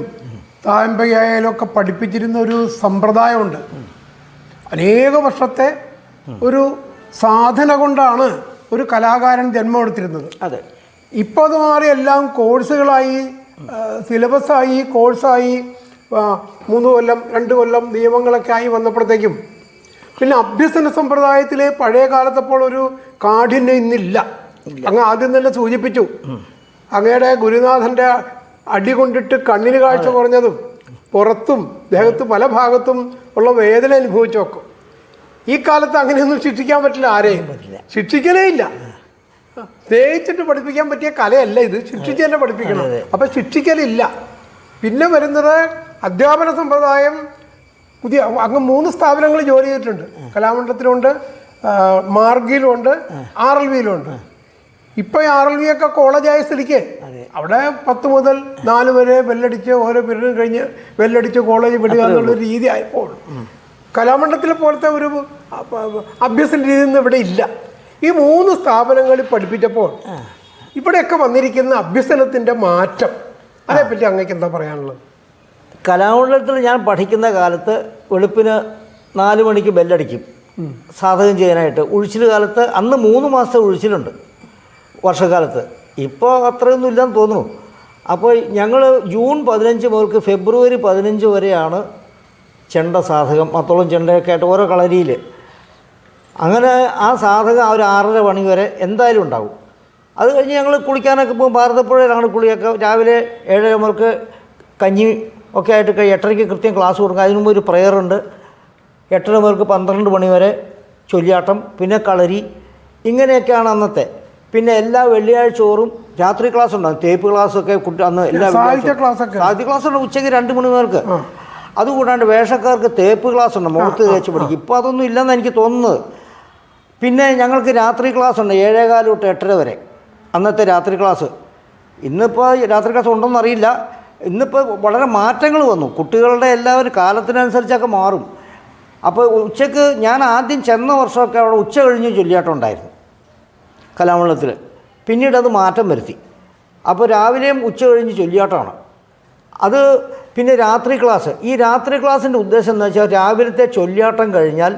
തായമ്പയായാലും ഒക്കെ പഠിപ്പിച്ചിരുന്ന ഒരു സമ്പ്രദായമുണ്ട്. അനേക വർഷത്തെ ഒരു സാധന കൊണ്ടാണ് ഒരു കലാകാരൻ ജന്മമെടുത്തിരുന്നത്. അതെ. ഇപ്പോൾ അത് മാറി എല്ലാം കോഴ്സുകളായി, സിലബസായി, കോഴ്സായി, 3 കൊല്ലം 2 കൊല്ലം നിയമങ്ങളൊക്കെ ആയി വന്നപ്പോഴത്തേക്കും പിന്നെ അഭ്യസന സമ്പ്രദായത്തിലെ പഴയ കാലത്തപ്പോൾ ഒരു കാഠിന്യം ഇന്നില്ല. അങ്ങ് ആദ്യം തന്നെ സൂചിപ്പിച്ചു, അങ്ങയുടെ ഗുരുനാഥൻ്റെ അടി കൊണ്ടിട്ട് കണ്ണിന് കാഴ്ച കുറഞ്ഞതും പുറത്തും ദേഹത്ത് പല ഭാഗത്തും ഉള്ള വേദന അനുഭവിച്ചു നോക്കും. ഈ കാലത്ത് അങ്ങനെയൊന്നും ശിക്ഷിക്കാൻ പറ്റില്ല, ആരെയും ശിക്ഷിക്കലേ ഇല്ല. സ്നേഹിച്ചിട്ട് പഠിപ്പിക്കാൻ പറ്റിയ കലയല്ല ഇത്, ശിക്ഷിച്ച് തന്നെ പഠിപ്പിക്കണം. അപ്പം ശിക്ഷിക്കലില്ല. പിന്നെ വരുന്നത് അധ്യാപന സമ്പ്രദായം. പുതിയ അങ്ങ് 3 സ്ഥാപനങ്ങൾ ജോലി ചെയ്തിട്ടുണ്ട്. കലാമണ്ഡലത്തിലുണ്ട്, മാർഗിയിലുണ്ട്, RLVയിലും ഉണ്ട്. ഇപ്പം RLV ഒക്കെ കോളേജായ സ്ഥിതിക്ക് അവിടെ 10 മുതൽ 4 വരെ ബെല്ലടിച്ച് ഓരോ പീരീഡും കഴിഞ്ഞ് ബെല്ലടിച്ച് കോളേജ് വിടുക എന്നുള്ളൊരു രീതി ആയപ്പോൾ കലാമണ്ഡലത്തിലെ പോലത്തെ ഒരു അഭ്യസന രീതി ഒന്നും ഇവിടെ ഇല്ല. ഈ 3 സ്ഥാപനങ്ങളിൽ പഠിപ്പിച്ചപ്പോൾ ഇവിടെയൊക്കെ വന്നിരിക്കുന്ന അഭ്യസനത്തിൻ്റെ മാറ്റം, അതേപ്പറ്റി അങ്ങേക്ക് എന്താ പറയാനുള്ളത്? കലാമണ്ഡലത്തിൽ ഞാൻ പഠിക്കുന്ന കാലത്ത് വെളുപ്പിന് 4 മണിക്ക് ബെല്ലടിക്കും സാധകം ചെയ്യാനായിട്ട്. ഉഴിച്ചിൽ കാലത്ത് അന്ന് 3 മാസത്തെ ഉഴിച്ചിലുണ്ട് വർഷക്കാലത്ത്. ഇപ്പോൾ അത്രയൊന്നും ഇല്ലെന്ന് തോന്നുന്നു. അപ്പോൾ ഞങ്ങൾ ജൂൺ 15 മുതൽക്ക് ഫെബ്രുവരി 15 വരെയാണ് ചെണ്ട സാധകം, മത്തോളം ചെണ്ടയൊക്കെ ആയിട്ട് ഓരോ കളരിയിൽ. അങ്ങനെ ആ സാധകം ഒരു 6:30 മണി വരെ എന്തായാലും ഉണ്ടാവും. അത് കഴിഞ്ഞ് ഞങ്ങൾ കുളിക്കാനൊക്കെ പോകും. ഭാരതപ്പുഴയിലാണ് കുളിയൊക്കെ. രാവിലെ 7 മുതൽക്ക് കഞ്ഞി ഒക്കെ ആയിട്ട് 8:30 കൃത്യം ക്ലാസ് കൊടുക്കുക. അതിനു മുമ്പ് ഒരു പ്രെയറുണ്ട്. 8:30 മുതൽക്ക് 12 മണി വരെ ചൊല്ലിയാട്ടം, പിന്നെ കളരി, ഇങ്ങനെയൊക്കെയാണ് അന്നത്തെ. പിന്നെ എല്ലാ വെള്ളിയാഴ്ച ഓറും രാത്രി ക്ലാസ് ഉണ്ടാകും. തേപ്പ് ക്ലാസ്സൊക്കെ അന്ന് എല്ലാ സാഹിത്യ ക്ലാസ് ഉണ്ട് ഉച്ചയ്ക്ക് 2 മണി നേർക്ക്. അതുകൂടാണ്ട് വേഷക്കാർക്ക് തേപ്പ് ക്ലാസ് ഉണ്ട്, മുഖത്ത് തേച്ച് പഠിക്കും. ഇപ്പോൾ അതൊന്നും ഇല്ലെന്ന് എനിക്ക് തോന്നുന്നത്. പിന്നെ ഞങ്ങൾക്ക് രാത്രി ക്ലാസ് ഉണ്ട് 7:15 തൊട്ട് 8:30 വരെ, അന്നത്തെ രാത്രി ക്ലാസ്. ഇന്നിപ്പോൾ രാത്രി ക്ലാസ് ഉണ്ടോയെന്ന് അറിയില്ല. ഇന്നിപ്പോൾ വളരെ മാറ്റങ്ങൾ വന്നു. കുട്ടികളുടെ എല്ലാവരും കാലത്തിനനുസരിച്ചൊക്കെ മാറും. അപ്പോൾ ഉച്ചയ്ക്ക് ഞാൻ ആദ്യം ചെന്ന വർഷമൊക്കെ അവിടെ ഉച്ച കഴിഞ്ഞ് ചൊല്ലിയാട്ടം ഉണ്ടായിരുന്നു കലാമണ്ഡലത്തിൽ. പിന്നീട് അത് മാറ്റം വരുത്തി. അപ്പോൾ രാവിലെയും ഉച്ച കഴിഞ്ഞ് ചൊല്ലിയാട്ടമാണ്. അത് പിന്നെ രാത്രി ക്ലാസ്. ഈ രാത്രി ക്ലാസ്സിൻ്റെ ഉദ്ദേശം എന്ന് വെച്ചാൽ രാവിലത്തെ ചൊല്ലിയാട്ടം കഴിഞ്ഞാൽ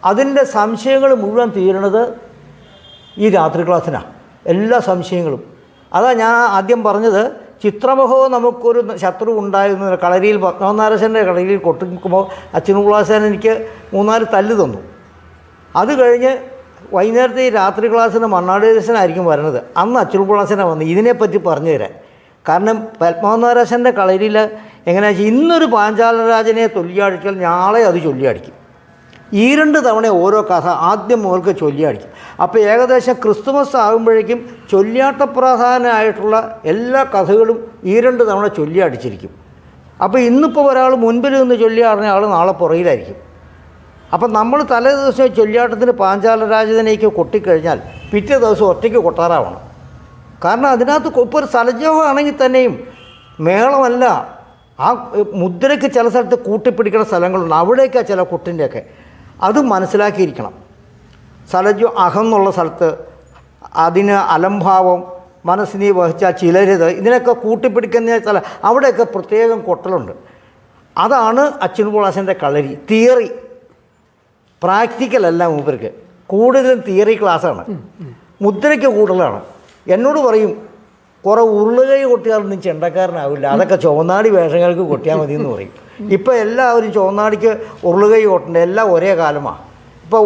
അതിൻ്റെ സംശയങ്ങൾ മുഴുവൻ തീരണത് ഈ രാത്രി ക്ലാസ്സിനാണ്. എല്ലാ സംശയങ്ങളും. അതാ ഞാൻ ആദ്യം പറഞ്ഞത്, ചിത്രമുഖോ നമുക്കൊരു ശത്രു ഉണ്ടായിരുന്നു. കളരിയിൽ പത്മനാഭനാരശൻ്റെ കളരിയിൽ കൊട്ടിക്കുമ്പോൾ അച്ഛനുള്ളാശാൻ എനിക്ക് 3-4 തല്ല് തന്നു. അത് കഴിഞ്ഞ് വൈകുന്നേരത്തെ ഈ രാത്രി ക്ലാസ്സിന് മണ്ണാടി ദർശനായിരിക്കും വരുന്നത്. അന്ന് അച്ഛനുള്ളാശനാണ് വന്നത് ഇതിനെപ്പറ്റി പറഞ്ഞു തരാൻ. കാരണം പത്മനാഭനാരശൻ്റെ കളരിയിൽ എങ്ങനെയാണെന്ന് വെച്ചാൽ ഇന്നൊരു പാഞ്ചാലരാജനെ ചൊല്ലിയാടിച്ചാൽ നാളെ അത് ചൊല്ലിയാടിക്കും. ഈ 2 തവണ ഓരോ കഥ ആദ്യം മുതൽക്ക് ചൊല്ലിയടിക്കും. അപ്പോൾ ഏകദേശം ക്രിസ്തുമസ് ആകുമ്പോഴേക്കും ചൊല്ലിയാട്ടപ്രധാനമായിട്ടുള്ള എല്ലാ കഥകളും ഈ 2 തവണ ചൊല്ലി അടിച്ചിരിക്കും. അപ്പോൾ ഇന്നിപ്പോൾ ഒരാൾ മുൻപിൽ നിന്ന് ചൊല്ലിയാടുന്ന ആൾ നാളെ പുറകിലായിരിക്കും. അപ്പം നമ്മൾ തലേ ദിവസം ചൊല്ലിയാട്ടത്തിന് പാഞ്ചാലരാജധാനിക്ക് കൊട്ടിക്കഴിഞ്ഞാൽ പിറ്റേ ദിവസം ഒറ്റയ്ക്ക് കൊട്ടാറാവണം. കാരണം അതിനകത്ത് ഇപ്പോൾ ഒരു സ്ഥലജോഗമാണെങ്കിൽ തന്നെയും മേളമല്ല, ആ മുദ്രയ്ക്ക് ചില സ്ഥലത്ത് കൂട്ടിപ്പിടിക്കുന്ന സ്ഥലങ്ങളുണ്ട്, അവിടേക്കാണ് ചില കൊട്ടിൻ്റെയൊക്കെ. അത് മനസ്സിലാക്കിയിരിക്കണം. സ്ഥലജോ അഹം എന്നുള്ള സ്ഥലത്ത് അതിന് അലംഭാവം മനസ്സിനെ വഹിച്ചാൽ ചിലരത് ഇതിനൊക്കെ കൂട്ടിപ്പിടിക്കുന്ന സ്ഥലം, അവിടെയൊക്കെ പ്രത്യേകം കൊട്ടലുണ്ട്. അതാണ് അച്യുൻ പൊളാശൻ്റെ കളരി. തിയറി, പ്രാക്ടിക്കലല്ല മൂപ്പർക്ക്. കൂടുതലും തിയറി ക്ലാസ്സാണ്. മുദ്രയ്ക്ക് കൂടുതലാണ്. എന്നോട് പറയും കുറേ ഉരുളുകൈ കൊട്ടിയാലൊന്നും ചെണ്ടക്കാരനാവില്ല, അതൊക്കെ ചുവന്നാടി വേഷങ്ങൾക്ക് കൊട്ടിയാൽ മതി എന്ന് പറയും. ഇപ്പോൾ എല്ലാവരും ചുവന്നാടിക്ക് ഉരുളുകൈ കൊട്ടേണ്ട എല്ലാം ഒരേ കാലമാണ്. ഇപ്പോൾ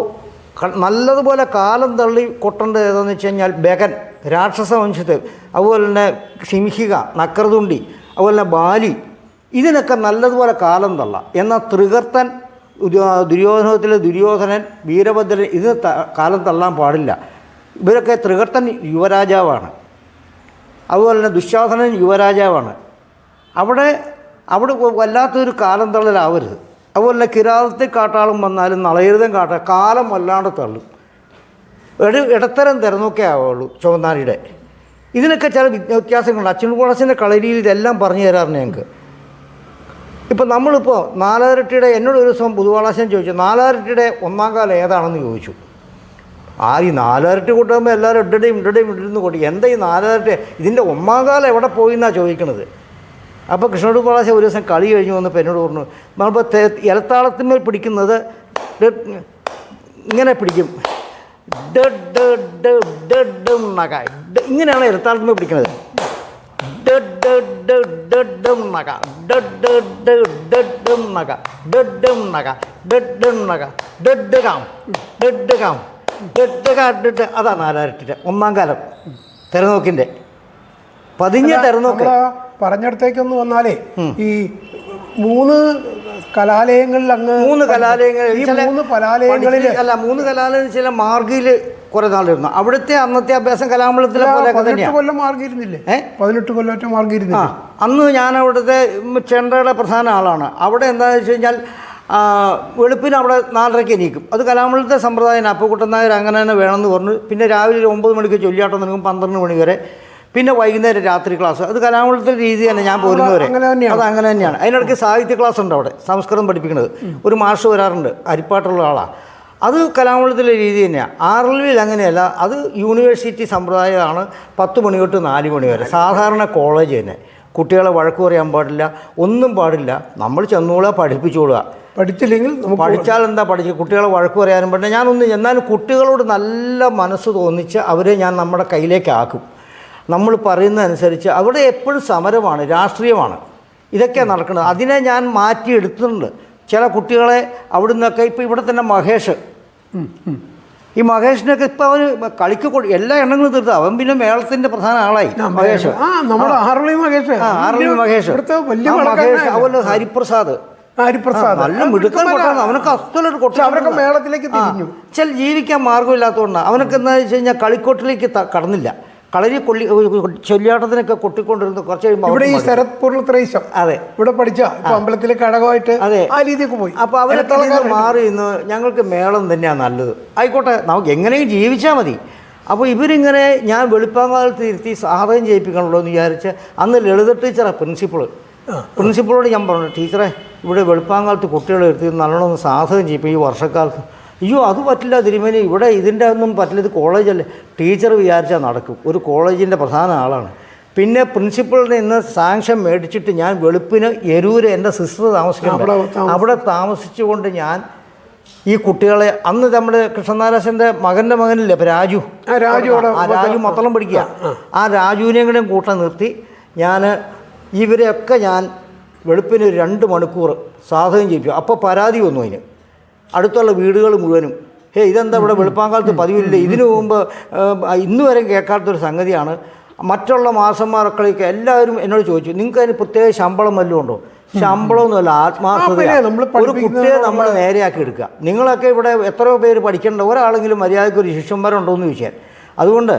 നല്ലതുപോലെ കാലം തള്ളി കൊട്ടേണ്ടത് ഏതാണെന്ന് വെച്ച് കഴിഞ്ഞാൽ ബഗൻ, രാക്ഷസ വംശത്തിൽ, അതുപോലെ തന്നെ സിംഹിക, നക്കർതുണ്ടി, അതുപോലെ തന്നെ ബാലി, ഇതിനൊക്കെ നല്ലതുപോലെ കാലം തള്ളാം. എന്നാൽ തൃകർത്തൻ, ദുര്യോധനത്തിലെ ദുര്യോധനൻ, വീരഭദ്രൻ, ഇത് കാലം തള്ളാൻ പാടില്ല. ഇവരൊക്കെ തൃകർത്തൻ യുവരാജാവാണ്, അതുപോലെ തന്നെ ദുശ്ശാസനൻ യുവരാജാവാണ്. അവിടെ വല്ലാത്തൊരു കാലം തള്ളലാവരുത്. അതുപോലെ തന്നെ കിരാതത്തിൽ കാട്ടാളും വന്നാലും നളയരുതം കാലം വല്ലാണ്ട് തള്ളും. ഇടത്തരം തിരഞ്ഞൊക്കെ ആവുള്ളൂ ചുവന്നാടിയുടെ. ഇതിനൊക്കെ ചില വ്യത്യാസങ്ങളുണ്ട്. അച്യുൻ പൊളാശൻ്റെ കളരിയിൽ ഇതെല്ലാം പറഞ്ഞു തരാറുണ്ട് ഞങ്ങൾക്ക്. ഇപ്പം നമ്മളിപ്പോൾ നാലായിരട്ടിയുടെ, എന്നോട് ഒരു ദിവസം പുതുവാളാശൻ ചോദിച്ചു, നാലായിരട്ടിയുടെ ഒന്നാം കാലം ഏതാണെന്ന് ചോദിച്ചു. ഈ നാലായിരട്ടി കൂട്ടുമ്പോൾ എല്ലാവരും ഇട്ടിരുന്ന് കൊടി, എന്താ ഈ നാലായിരട്ടി, ഇതിൻ്റെ ഒന്നാം കാലം എവിടെ പോയി എന്നാണ് ചോദിക്കണത്. അപ്പോൾ കൃഷ്ണോട് പൊളാശ ഒരു ദിവസം കളി കഴിഞ്ഞ് വന്നപ്പോൾ എന്നോട് പറഞ്ഞു, നമ്മളിപ്പോൾ ഇലത്താളത്തിന്മേൽ പിടിക്കുന്നത് ഇങ്ങനെ പിടിക്കും, ഇങ്ങനെയാണ് ഇലത്താളത്തിന്മേൽ പിടിക്കുന്നത്. അതാണ് നാലായിരട്ടിൻ്റെ ഒന്നാം കാലം തെരനോക്കിൻ്റെ പതിഞ്ഞ തെരനോക്ക്. പറഞ്ഞിടത്തേക്കൊന്ന് വന്നാലേ ഈ 3 കലാലയങ്ങളിൽ അങ്ങ് 3 കലാലയങ്ങളിൽ അല്ല 3 കലാലയം ചില മാർഗിയിൽ കുറെ നാളിരുന്നു. അവിടുത്തെ അന്നത്തെ അഭ്യാസം കലാമണ്ഡലത്തിലെ പോലെ 18 കൊല്ലം മാർഗിയിരുന്നില്ലേ? 18 കൊല്ലം മാർഗിയിരുന്നില്ല. അന്ന് ഞാൻ അവിടുത്തെ ചെണ്ടയുടെ പ്രധാന ആളാണ്. അവിടെ എന്താണെന്ന് വെച്ച് കഴിഞ്ഞാൽ വെളുപ്പിന് അവിടെ 4:30 എണീക്കും. അത് കലാമണ്ഡലത്തെ സമ്പ്രദായം. അപ്പുക്കുട്ടൻ നായർ അങ്ങനെ തന്നെ വേണമെന്ന് പറഞ്ഞു. പിന്നെ രാവിലെ 9 മണിക്ക് ചൊല്ലിയാട്ടം തുടങ്ങും, 12 മണി വരെ. പിന്നെ വൈകുന്നേരം രാത്രി ക്ലാസ്. അത് കലാമണ്ഡലത്തിൻ്റെ രീതി തന്നെ ഞാൻ പോരുന്നവരെ അത് അങ്ങനെ തന്നെയാണ്. അതിനിടയ്ക്ക് സാഹിത്യ ക്ലാസ് ഉണ്ട് അവിടെ, സംസ്കൃതം പഠിപ്പിക്കുന്നത്. ഒരു മാഷ് വരാറുണ്ട്, അരിപ്പാട്ടുള്ള ആളാണ്. അത് കലാമണ്ഡലത്തിലെ രീതി തന്നെയാണ്. ആർഎൽവിയിൽ അങ്ങനെയല്ല, അത് യൂണിവേഴ്സിറ്റി സമ്പ്രദായമാണ്. 10 മണി തൊട്ട് 4 മണി വരെ. സാധാരണ കോളേജ് തന്നെ. കുട്ടികളെ വഴക്ക് പറയാൻ പാടില്ല, ഒന്നും പാടില്ല. നമ്മൾ ചെന്നോളുക, പഠിപ്പിച്ചോളുക. പഠിച്ചില്ലെങ്കിൽ പഠിച്ചാൽ എന്താ പഠിച്ച് കുട്ടികളെ വഴക്ക് പറയാനും പറ്റില്ല. എന്നാലും കുട്ടികളോട് നല്ല മനസ്സ് തോന്നിച്ച് അവരെ ഞാൻ നമ്മുടെ കയ്യിലേക്ക് ആക്കും. നമ്മൾ പറയുന്നതനുസരിച്ച് അവിടെ എപ്പോഴും സമരമാണ്, രാഷ്ട്രീയമാണ്, ഇതൊക്കെയാണ് നടക്കുന്നത്. അതിനെ ഞാൻ മാറ്റിയെടുത്തിട്ടുണ്ട്. ചില കുട്ടികളെ അവിടെ നിന്നൊക്കെ ഇപ്പോൾ ഇവിടെ തന്നെ മഹേഷ്, ഈ മഹേഷിനൊക്കെ ഇപ്പോൾ അവന് കളിക്ക് എല്ലാ എണ്ണങ്ങളും തീർത്ത് അവൻ പിന്നെ മേളത്തിൻ്റെ പ്രധാന ആളായി. മഹേഷ് മഹേഷ് അതുപോലെ ഹരിപ്രസാദ് നല്ല മിടുക്കൻ കൊട്ടാണ്. അവനൊക്കെ അസ്തലൊരു കൊട്ട. അവരൊക്കെ മേളത്തിലേക്ക് തിരിഞ്ഞു. ചില ജീവിക്കാൻ മാർഗ്ഗമില്ലാത്തതുകൊണ്ടാണ്. അവനൊക്കെ എന്താ വെച്ച് കഴിഞ്ഞാൽ കളിക്കോട്ടിലേക്ക് കടന്നില്ല. കളരി ചൊല്ലിയാട്ടത്തിനൊക്കെ കൊട്ടിക്കൊണ്ടിരുന്നു. കുറച്ച് കഴിയുമ്പോൾ ഇവിടെ ഈ ശരത്പൂർ ത്രൈശം അതെ ഇവിടെ പഠിച്ച അമ്പലത്തിലെ ഘടകമായിട്ട് അതെ ആ രീതിയൊക്കെ പോയി. അപ്പോൾ അവരൊക്കെ മാറി ഇന്ന് ഞങ്ങൾക്ക് മേളം തന്നെയാണ് നല്ലത്. ആയിക്കോട്ടെ, നമുക്ക് എങ്ങനെയും ജീവിച്ചാൽ മതി. അപ്പോൾ ഇവരിങ്ങനെ ഞാൻ വെളുപ്പാങ്കാലത്ത് ഇരുത്തി സാധകം ചെയ്യിപ്പിക്കണമല്ലോ എന്ന് വിചാരിച്ച് അന്ന് ലളിത ടീച്ചറാണ് പ്രിൻസിപ്പളോട് ഞാൻ പറഞ്ഞു, ടീച്ചറെ ഇവിടെ വെളുപ്പാങ്കാലത്ത് കുട്ടികളെ എടുത്ത് നല്ലോണം ഒന്ന് സാധകം ചെയ്യിപ്പോൾ ഈ വർഷക്കാലത്ത്. അയ്യോ അത് പറ്റില്ല തിരുമേനി, ഇവിടെ ഇതിൻ്റെ ഒന്നും പറ്റില്ല, ഇത് കോളേജല്ലേ. ടീച്ചർ വിചാരിച്ചാൽ നടക്കും. ഒരു കോളേജിൻ്റെ പ്രധാന ആളാണ്. പിന്നെ പ്രിൻസിപ്പളിനെ ഇന്ന് സാങ്ഷൻ മേടിച്ചിട്ട് ഞാൻ വെളുപ്പിന് എരൂര് എൻ്റെ സിസ്റ്റർ താമസിക്കുന്നുണ്ട്, അവിടെ താമസിച്ചുകൊണ്ട് ഞാൻ ഈ കുട്ടികളെ അന്ന് നമ്മുടെ കൃഷ്ണനാരാശൻ്റെ മകനില്ലേ ഇപ്പോൾ രാജു മത്തളം പഠിക്കുക, ആ രാജുവിനെയും കൂടെയും കൂട്ടം നിർത്തി ഞാൻ ഇവരെയൊക്കെ ഞാൻ വെളുപ്പിന് 2 മണിക്കൂർ സാധകം ചെയ്യിപ്പിക്കും. അപ്പോൾ പരാതി വന്നു അതിന് അടുത്തുള്ള വീടുകൾ മുഴുവനും, ഇതെന്താ ഇവിടെ വെളുപ്പാങ്കാലത്ത് പതിവില്ല. ഇതിനു മുമ്പ് ഇന്ന് വരെ കേൾക്കാത്തൊരു സംഗതിയാണ്. മറ്റുള്ള മാസന്മാർക്കൊക്കെ എല്ലാവരും എന്നോട് ചോദിച്ചു, നിങ്ങൾക്ക് അതിന് പ്രത്യേക ശമ്പളം വല്ലതും ഉണ്ടോ? ശമ്പളമൊന്നുമല്ല, ആത്മാർത്ഥതയാണ്. നമ്മൾ ഒരു കുട്ടിയെ നമ്മൾ നേരെയാക്കി എടുക്കുക. നിങ്ങളൊക്കെ ഇവിടെ എത്രയോ പേര് പഠിക്കേണ്ട ഒരാളെങ്കിലും മര്യാദയ്ക്ക് ഒരു ശിഷ്യന്മാരുണ്ടോ എന്ന് ചോദിച്ചാൽ, അതുകൊണ്ട്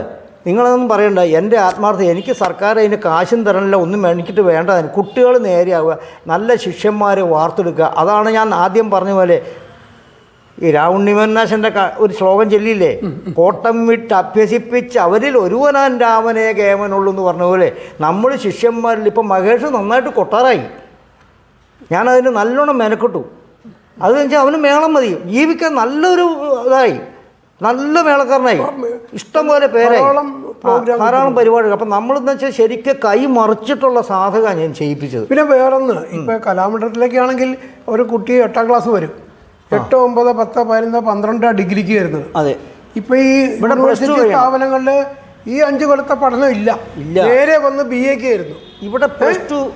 നിങ്ങളതൊന്നും പറയണ്ട. എൻ്റെ ആത്മാർത്ഥത, എനിക്ക് സർക്കാർ അതിന് കാശും തരണില്ല, ഒന്നും എനിക്കിട്ട് വേണ്ട. കുട്ടികൾ നേരെയാവുക, നല്ല ശിഷ്യന്മാരെ വാർത്തെടുക്കുക. അതാണ് ഞാൻ ആദ്യം പറഞ്ഞ പോലെ ഈ രാവുണ്ണിമന്നാശൻ്റെ ഒരു ശ്ലോകം ചൊല്ലിയില്ലേ, കോട്ടം വിട്ട് അഭ്യസിപ്പിച്ച് അവരിൽ ഒരുവനാൻ രാമനെ കേമനുള്ളൂ എന്ന് പറഞ്ഞ പോലെ നമ്മൾ ശിഷ്യന്മാരിൽ ഇപ്പം മഹേഷ് നന്നായിട്ട് കൊട്ടാറായി. ഞാനതിന് നല്ലോണം മെനക്കെട്ടു. അതെന്ന് വെച്ചാൽ അവന് മേളം മതി, ജീവിക്കാൻ നല്ലൊരു ഇതായി, നല്ല മേളക്കാരനായി, ഇഷ്ടംപോലെ പേരായി, ധാരാളം പരിപാടികൾ. അപ്പം നമ്മളെന്ന് വെച്ചാൽ ശരിക്കും കൈ മറിച്ചിട്ടുള്ള സാധകമാണ് ഞാൻ ചെയ്യിപ്പിച്ചത്. പിന്നെ വേറൊന്ന്, ഇപ്പം കലാമണ്ഡലത്തിലേക്കാണെങ്കിൽ ഒരു കുട്ടി 8ാം ക്ലാസ് വരും, 8, 9, 10, 11, 12 ഡിഗ്രിക്ക് വരുന്നത്. അതെ. ഇപ്പം ഈ യൂണിവേഴ്സിറ്റി സ്ഥാപനങ്ങളിൽ ഈ 5 കൊല്ലത്തെ പഠനം ഇല്ല, നേരെ വന്ന് BA-ക്ക് ആയിരുന്നു ഇവിടെ.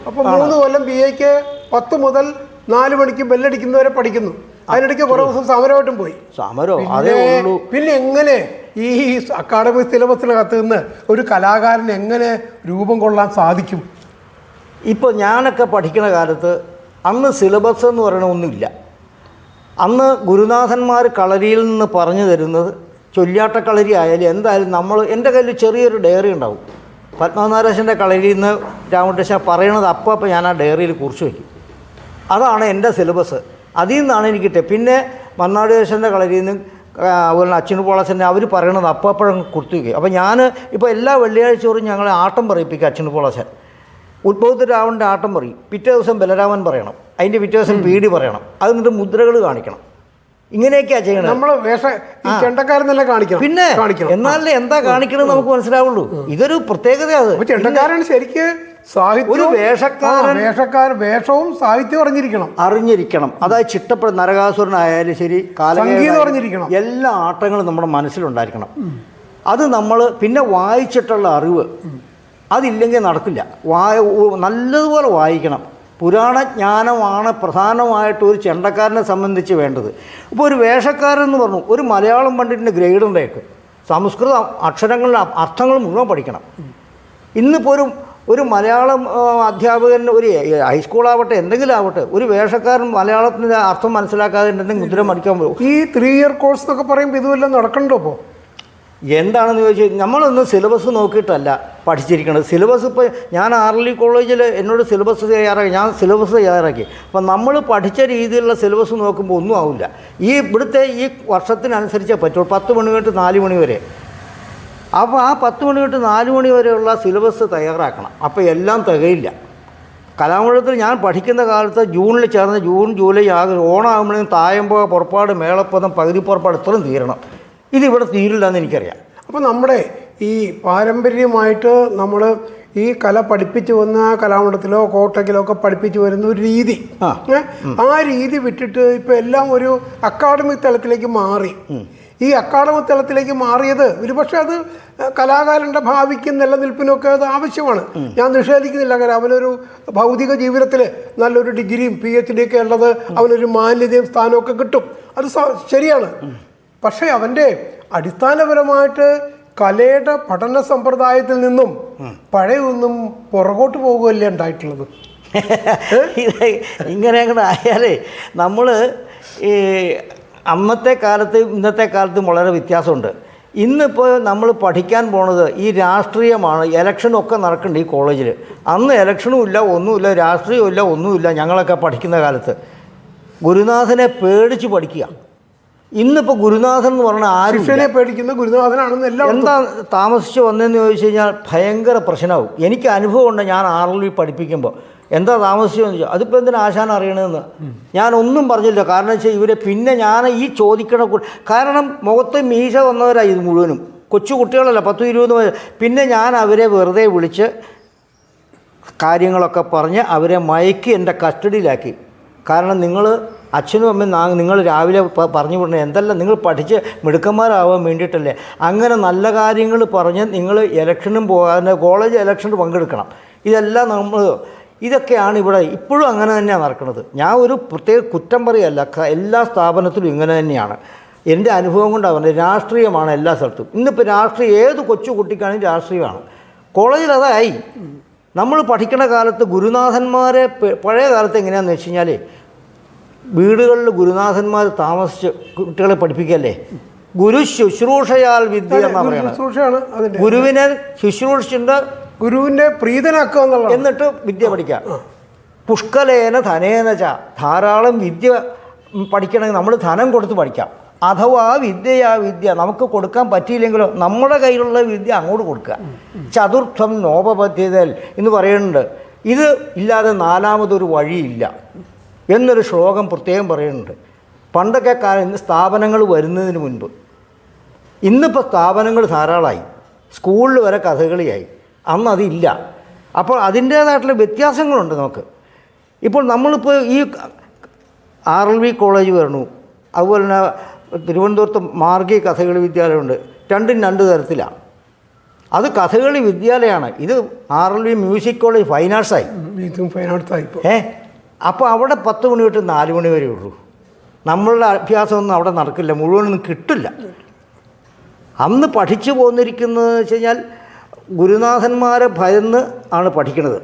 അപ്പോൾ 3 കൊല്ലം BA-ക്ക് 10 മുതൽ 4 മണിക്ക് ബെല്ലടിക്കുന്നവരെ പഠിക്കുന്നു. അതിനിടയ്ക്ക് കുറേ ദിവസം സമരമായിട്ടും പോയി. പിന്നെ എങ്ങനെ ഈ അക്കാഡമിക് സിലബസിനകത്ത് നിന്ന് ഒരു കലാകാരൻ എങ്ങനെ രൂപം കൊള്ളാൻ സാധിക്കും? ഇപ്പോൾ ഞാനൊക്കെ പഠിക്കുന്ന കാലത്ത് അന്ന് സിലബസ് എന്ന് പറയണ ഒന്നുമില്ല. അന്ന് ഗുരുനാഥന്മാർ കളരിയിൽ നിന്ന് പറഞ്ഞു തരുന്നത്, ചൊല്ലിയാട്ടക്കളരി ആയാലും എന്തായാലും നമ്മൾ, എൻ്റെ കയ്യിൽ ചെറിയൊരു ഡയറി ഉണ്ടാവും. പത്മനാഭേശൻ്റെ കളരിയിൽ നിന്ന് രാമകൃഷ്ണ പറയണത് അപ്പോൾ ഞാൻ ആ ഡയറിയിൽ കുറിച്ച് വയ്ക്കും. അതാണ് എൻ്റെ സിലബസ്. അതിൽ നിന്നാണ് എനിക്ക് കിട്ടിയത്. പിന്നെ മന്നാടേശൻ്റെ കളരിയിൽ നിന്ന് അതുപോലെ അച്ഛന് പോളച്ചൻ്റെ അവർ പറയണത് അപ്പോഴങ്ങ് കുറിച്ച് വയ്ക്കും. അപ്പോൾ ഞാൻ ഇപ്പോൾ എല്ലാ വെള്ളിയാഴ്ചയോറും ഞങ്ങളെ ആട്ടം പറയിപ്പിക്കുക. അച്ഛന് പോളച്ചൻ ഉദ്ഭവത്തിൽ രാവണൻ്റെ ആട്ടം പറയും, പിറ്റേ ദിവസം ബലരാമൻ പറയണം, അതിൻ്റെ പിറ്റേ ദിവസം പീടി പറയണം, അത് എന്നിട്ട് മുദ്രകൾ കാണിക്കണം. ഇങ്ങനെയൊക്കെയാണ് ചെയ്യണം. നമ്മൾ ചെണ്ടക്കാരൻ തന്നെ കാണിക്കണം. പിന്നെ എന്നാലേ എന്താ കാണിക്കണമെന്ന് നമുക്ക് മനസ്സിലാവുള്ളൂ. ഇതൊരു പ്രത്യേകതയാണ്. ചെണ്ടക്കാരൻ ശരിക്ക് ഒരു വേഷക്കാരൻ വേഷവും സാഹിത്യം അറിഞ്ഞിരിക്കണം. അതായത് ചിട്ടപ്പുഴ നരകാസുരനായാലും ശരി, സംഗീതം അറിഞ്ഞിരിക്കണം. എല്ലാ ആട്ടങ്ങളും നമ്മുടെ മനസ്സിലുണ്ടായിരിക്കണം. അത് നമ്മൾ പിന്നെ വായിച്ചിട്ടുള്ള അറിവ് അതില്ലെങ്കിൽ നടക്കില്ല. നല്ലതുപോലെ വായിക്കണം. പുരാണജ്ഞാനമാണ് പ്രധാനമായിട്ട് ഒരു ചെണ്ടക്കാരനെ സംബന്ധിച്ച് വേണ്ടത്. ഇപ്പോൾ ഒരു വേഷക്കാരൻ എന്ന് പറഞ്ഞു, ഒരു മലയാളം പണ്ഡിറ്റിൻ്റെ ഗ്രേഡ് ഉണ്ടായിട്ട് സംസ്കൃത അക്ഷരങ്ങളുടെ അർത്ഥങ്ങൾ മുഴുവൻ പഠിക്കണം. ഇന്നിപ്പോൾ ഒരു മലയാളം അധ്യാപകൻ, ഒരു ഹൈസ്കൂളാവട്ടെ എന്തെങ്കിലും ആവട്ടെ, ഒരു വേഷക്കാരൻ മലയാളത്തിൻ്റെ അർത്ഥം മനസ്സിലാക്കാതെ എന്തെങ്കിലും മുദ്ര മടിക്കാൻ പോകും. ഈ 3 ഇയർ കോഴ്സ് എന്നൊക്കെ പറയുമ്പോൾ ഇതുവെല്ലാം നടക്കണ്ടോ? അപ്പോൾ എന്താണെന്ന് ചോദിച്ചാൽ നമ്മളൊന്ന് സിലബസ് നോക്കിയിട്ടല്ല പഠിച്ചിരിക്കുന്നത്. സിലബസ് ഇപ്പോൾ ഞാൻ ആർലി കോളേജിൽ എന്നോട് സിലബസ് തയ്യാറാക്കി. അപ്പം നമ്മൾ പഠിച്ച രീതിയിലുള്ള സിലബസ് നോക്കുമ്പോൾ ഒന്നും ആവില്ല. ഇവിടുത്തെ ഈ വർഷത്തിനനുസരിച്ചേ പറ്റുള്ളൂ. 10 മണി തൊട്ട് 4 മണി വരെ. അപ്പോൾ ആ 10 മണി തൊട്ട് 4 മണി വരെയുള്ള സിലബസ് തയ്യാറാക്കണം. അപ്പോൾ എല്ലാം തികയില്ല. കലാമണ്ഡലത്തിൽ ഞാൻ പഠിക്കുന്ന കാലത്ത് ജൂണിൽ ചേർന്ന് ജൂൺ, ജൂലൈ, ആഗസ്റ്റ്, ഓണമാകുമ്പോഴേക്കും തായമ്പോ, പുറപ്പാട്, മേളപ്പദം, പകുതി പുറപ്പാട് ഇത്രയും തീരണം. ഇതിവിടെ തീരില്ല എന്ന് എനിക്കറിയാം. അപ്പോൾ നമ്മുടെ ഈ പാരമ്പര്യമായിട്ട് നമ്മൾ ഈ കല പഠിപ്പിച്ചു വന്ന കലാമണ്ഡലത്തിലോ കോട്ടയ്ക്കിലോ ഒക്കെ പഠിപ്പിച്ചു വരുന്ന ഒരു രീതി, ആ രീതി വിട്ടിട്ട് ഇപ്പം എല്ലാം ഒരു അക്കാഡമിക് തലത്തിലേക്ക് മാറി. ഈ അക്കാഡമിക് തലത്തിലേക്ക് മാറിയത് ഒരുപക്ഷെ അത് കലാകാരൻ്റെ ഭാവിക്കും നിലനിൽപ്പിനൊക്കെ അത് ആവശ്യമാണ്. ഞാൻ നിഷേധിക്കുന്നില്ല. കാരണം അവനൊരു ഭൗതിക ജീവിതത്തിൽ നല്ലൊരു ഡിഗ്രിയും PhD ഒക്കെ ഉള്ളത്, അവനൊരു മാന്യതയും സ്ഥാനമൊക്കെ കിട്ടും. അത് ശരിയാണ്. പക്ഷേ അവൻ്റെ അടിസ്ഥാനപരമായിട്ട് കലയുടെ പഠന സമ്പ്രദായത്തിൽ നിന്നും പഴയൊന്നും പുറകോട്ട് പോകുകയല്ലേ ഉണ്ടായിട്ടുള്ളത്. ഇങ്ങനെ അങ്ങോട്ട് ആയാലേ നമ്മൾ ഈ അന്നത്തെ കാലത്ത് ഇന്നത്തെ കാലത്തും വളരെ വ്യത്യാസമുണ്ട്. ഇന്നിപ്പോൾ നമ്മൾ പഠിക്കാൻ പോണത് ഈ രാഷ്ട്രീയമാണ്. ഇലക്ഷനൊക്കെ നടക്കുന്നുണ്ട് ഈ കോളേജിൽ. അന്ന് ഇലക്ഷനും ഇല്ല, ഒന്നുമില്ല, രാഷ്ട്രീയവും ഇല്ല, ഒന്നുമില്ല. ഞങ്ങളൊക്കെ പഠിക്കുന്ന കാലത്ത് ഗുരുനാഥനെ പേടിച്ച് പഠിക്കുക. ഇന്നിപ്പോൾ ഗുരുനാഥൻ എന്ന് പറഞ്ഞാൽ ആരും പേടിക്കുന്ന ഗുരുനാഥനാണെന്ന് എല്ലാം. എന്താ താമസിച്ച് വന്നതെന്ന് ചോദിച്ചു കഴിഞ്ഞാൽ ഭയങ്കര പ്രശ്നമാവും. എനിക്ക് അനുഭവമുണ്ട്. ഞാൻ ആറിൽ പഠിപ്പിക്കുമ്പോൾ എന്താ താമസിച്ചതെന്ന് ചോദിച്ചാൽ അതിപ്പോൾ എന്തിനാ ആശാൻ അറിയണമെന്ന് ഞാനൊന്നും പറഞ്ഞില്ല. കാരണം വെച്ചാൽ ഇവരെ പിന്നെ ഞാൻ ഈ ചോദിക്കണ, കാരണം മുഖത്ത് മീശ വന്നവരായി ഇത് മുഴുവനും, കൊച്ചു കുട്ടികളല്ല, 10-20 വയസ്സ്. പിന്നെ ഞാൻ അവരെ വെറുതെ വിളിച്ച് കാര്യങ്ങളൊക്കെ പറഞ്ഞ് അവരെ മയക്കി എൻ്റെ കസ്റ്റഡിയിലാക്കി. കാരണം നിങ്ങൾ അച്ഛനും അമ്മയും നിങ്ങൾ രാവിലെ പറഞ്ഞു വിടണേ, എന്തെല്ലാം നിങ്ങൾ പഠിച്ച് മിടുക്കന്മാരാവാൻ വേണ്ടിയിട്ടല്ലേ. അങ്ങനെ നല്ല കാര്യങ്ങൾ പറഞ്ഞ് നിങ്ങൾ ഇലക്ഷനും പോകാൻ, കോളേജ് ഇലക്ഷന് പങ്കെടുക്കണം. ഇതെല്ലാം ഇതൊക്കെയാണ് ഇവിടെ ഇപ്പോഴും അങ്ങനെ തന്നെയാണ് നടക്കുന്നത്. ഞാൻ ഒരു പ്രത്യേക കുറ്റം പറയല്ല, എല്ലാ സ്ഥാപനത്തിലും ഇങ്ങനെ തന്നെയാണ്. എൻ്റെ അനുഭവം കൊണ്ടാണ് പറഞ്ഞത്. രാഷ്ട്രീയമാണ് എല്ലാ സ്ഥലത്തും. ഇന്നിപ്പോൾ രാഷ്ട്രീയം ഏത് കൊച്ചു കുട്ടിക്കാണെങ്കിലും രാഷ്ട്രീയമാണ്. കോളേജിൽ അതായി. നമ്മൾ പഠിക്കുന്ന കാലത്ത് ഗുരുനാഥന്മാരെ പഴയ കാലത്ത് എങ്ങനെയാണെന്ന് വെച്ച് കഴിഞ്ഞാൽ വീടുകളിൽ ഗുരുനാഥന്മാർ താമസിച്ച് കുട്ടികളെ പഠിപ്പിക്കല്ലേ. ഗുരു ശുശ്രൂഷയാൽ വിദ്യ എന്നാണ് പറയുന്നത്. ശുശ്രൂഷയാണ് അതിൻ്റെ. ഗുരുവിനെ ശുശ്രൂഷിച്ചിട്ട് ഗുരുവിൻ്റെ പ്രീതനാക്കുക എന്നുള്ളത്. എന്നിട്ട് വിദ്യ പഠിക്കാം. പുഷ്കലേന ധനേന ച, ധാരാളം വിദ്യ പഠിക്കണമെങ്കിൽ നമ്മൾ ധനം കൊടുത്ത് പഠിക്കാം. അഥവാ വിദ്യയാ വിദ്യ നമുക്ക് കൊടുക്കാൻ പറ്റിയില്ലെങ്കിലോ നമ്മുടെ കയ്യിലുള്ള വിദ്യ അങ്ങോട്ട് കൊടുക്കുക. ചതുർത്ഥം നോപപദ്ധ്യതൽ എന്ന് പറയുന്നുണ്ട്. ഇത് ഇല്ലാതെ നാലാമതൊരു വഴിയില്ല എന്നൊരു ശ്ലോകം പ്രത്യേകം പറയുന്നുണ്ട്. പണ്ടൊക്കെ കാലം സ്ഥാപനങ്ങൾ വരുന്നതിന് മുൻപ്, ഇന്നിപ്പോൾ സ്ഥാപനങ്ങൾ ധാരാളമായി, സ്കൂളിൽ വരെ കഥകളിയായി. അന്ന് അതില്ല. അപ്പോൾ അതിൻ്റേതായിട്ടുള്ള വ്യത്യാസങ്ങളുണ്ട് നമുക്ക്. ഇപ്പോൾ നമ്മളിപ്പോൾ ഈ RLV കോളേജ് വരണു, അതുപോലെ തന്നെ തിരുവനന്തപുരത്ത് മാർഗി കഥകളി വിദ്യാലയമുണ്ട്. രണ്ടും രണ്ട് തരത്തിലാണ്. അത് കഥകളി വിദ്യാലയമാണ്. ഇത് RLV മ്യൂസിക് കോളേജ് ഫൈൻ ആർട്സായി. ഫൈൻ ആർട്സായി. അപ്പോൾ അവിടെ 10 മണി തൊട്ട് 4 മണി വരെ ഉള്ളൂ. നമ്മളുടെ അഭ്യാസമൊന്നും അവിടെ നടക്കില്ല, മുഴുവനൊന്നും കിട്ടില്ല. അന്ന് പഠിച്ചു പോന്നിരിക്കുന്നത് വെച്ച് കഴിഞ്ഞാൽ ഗുരുനാഥന്മാരെ ഭയന്ന് ആണ് പഠിക്കുന്നത്.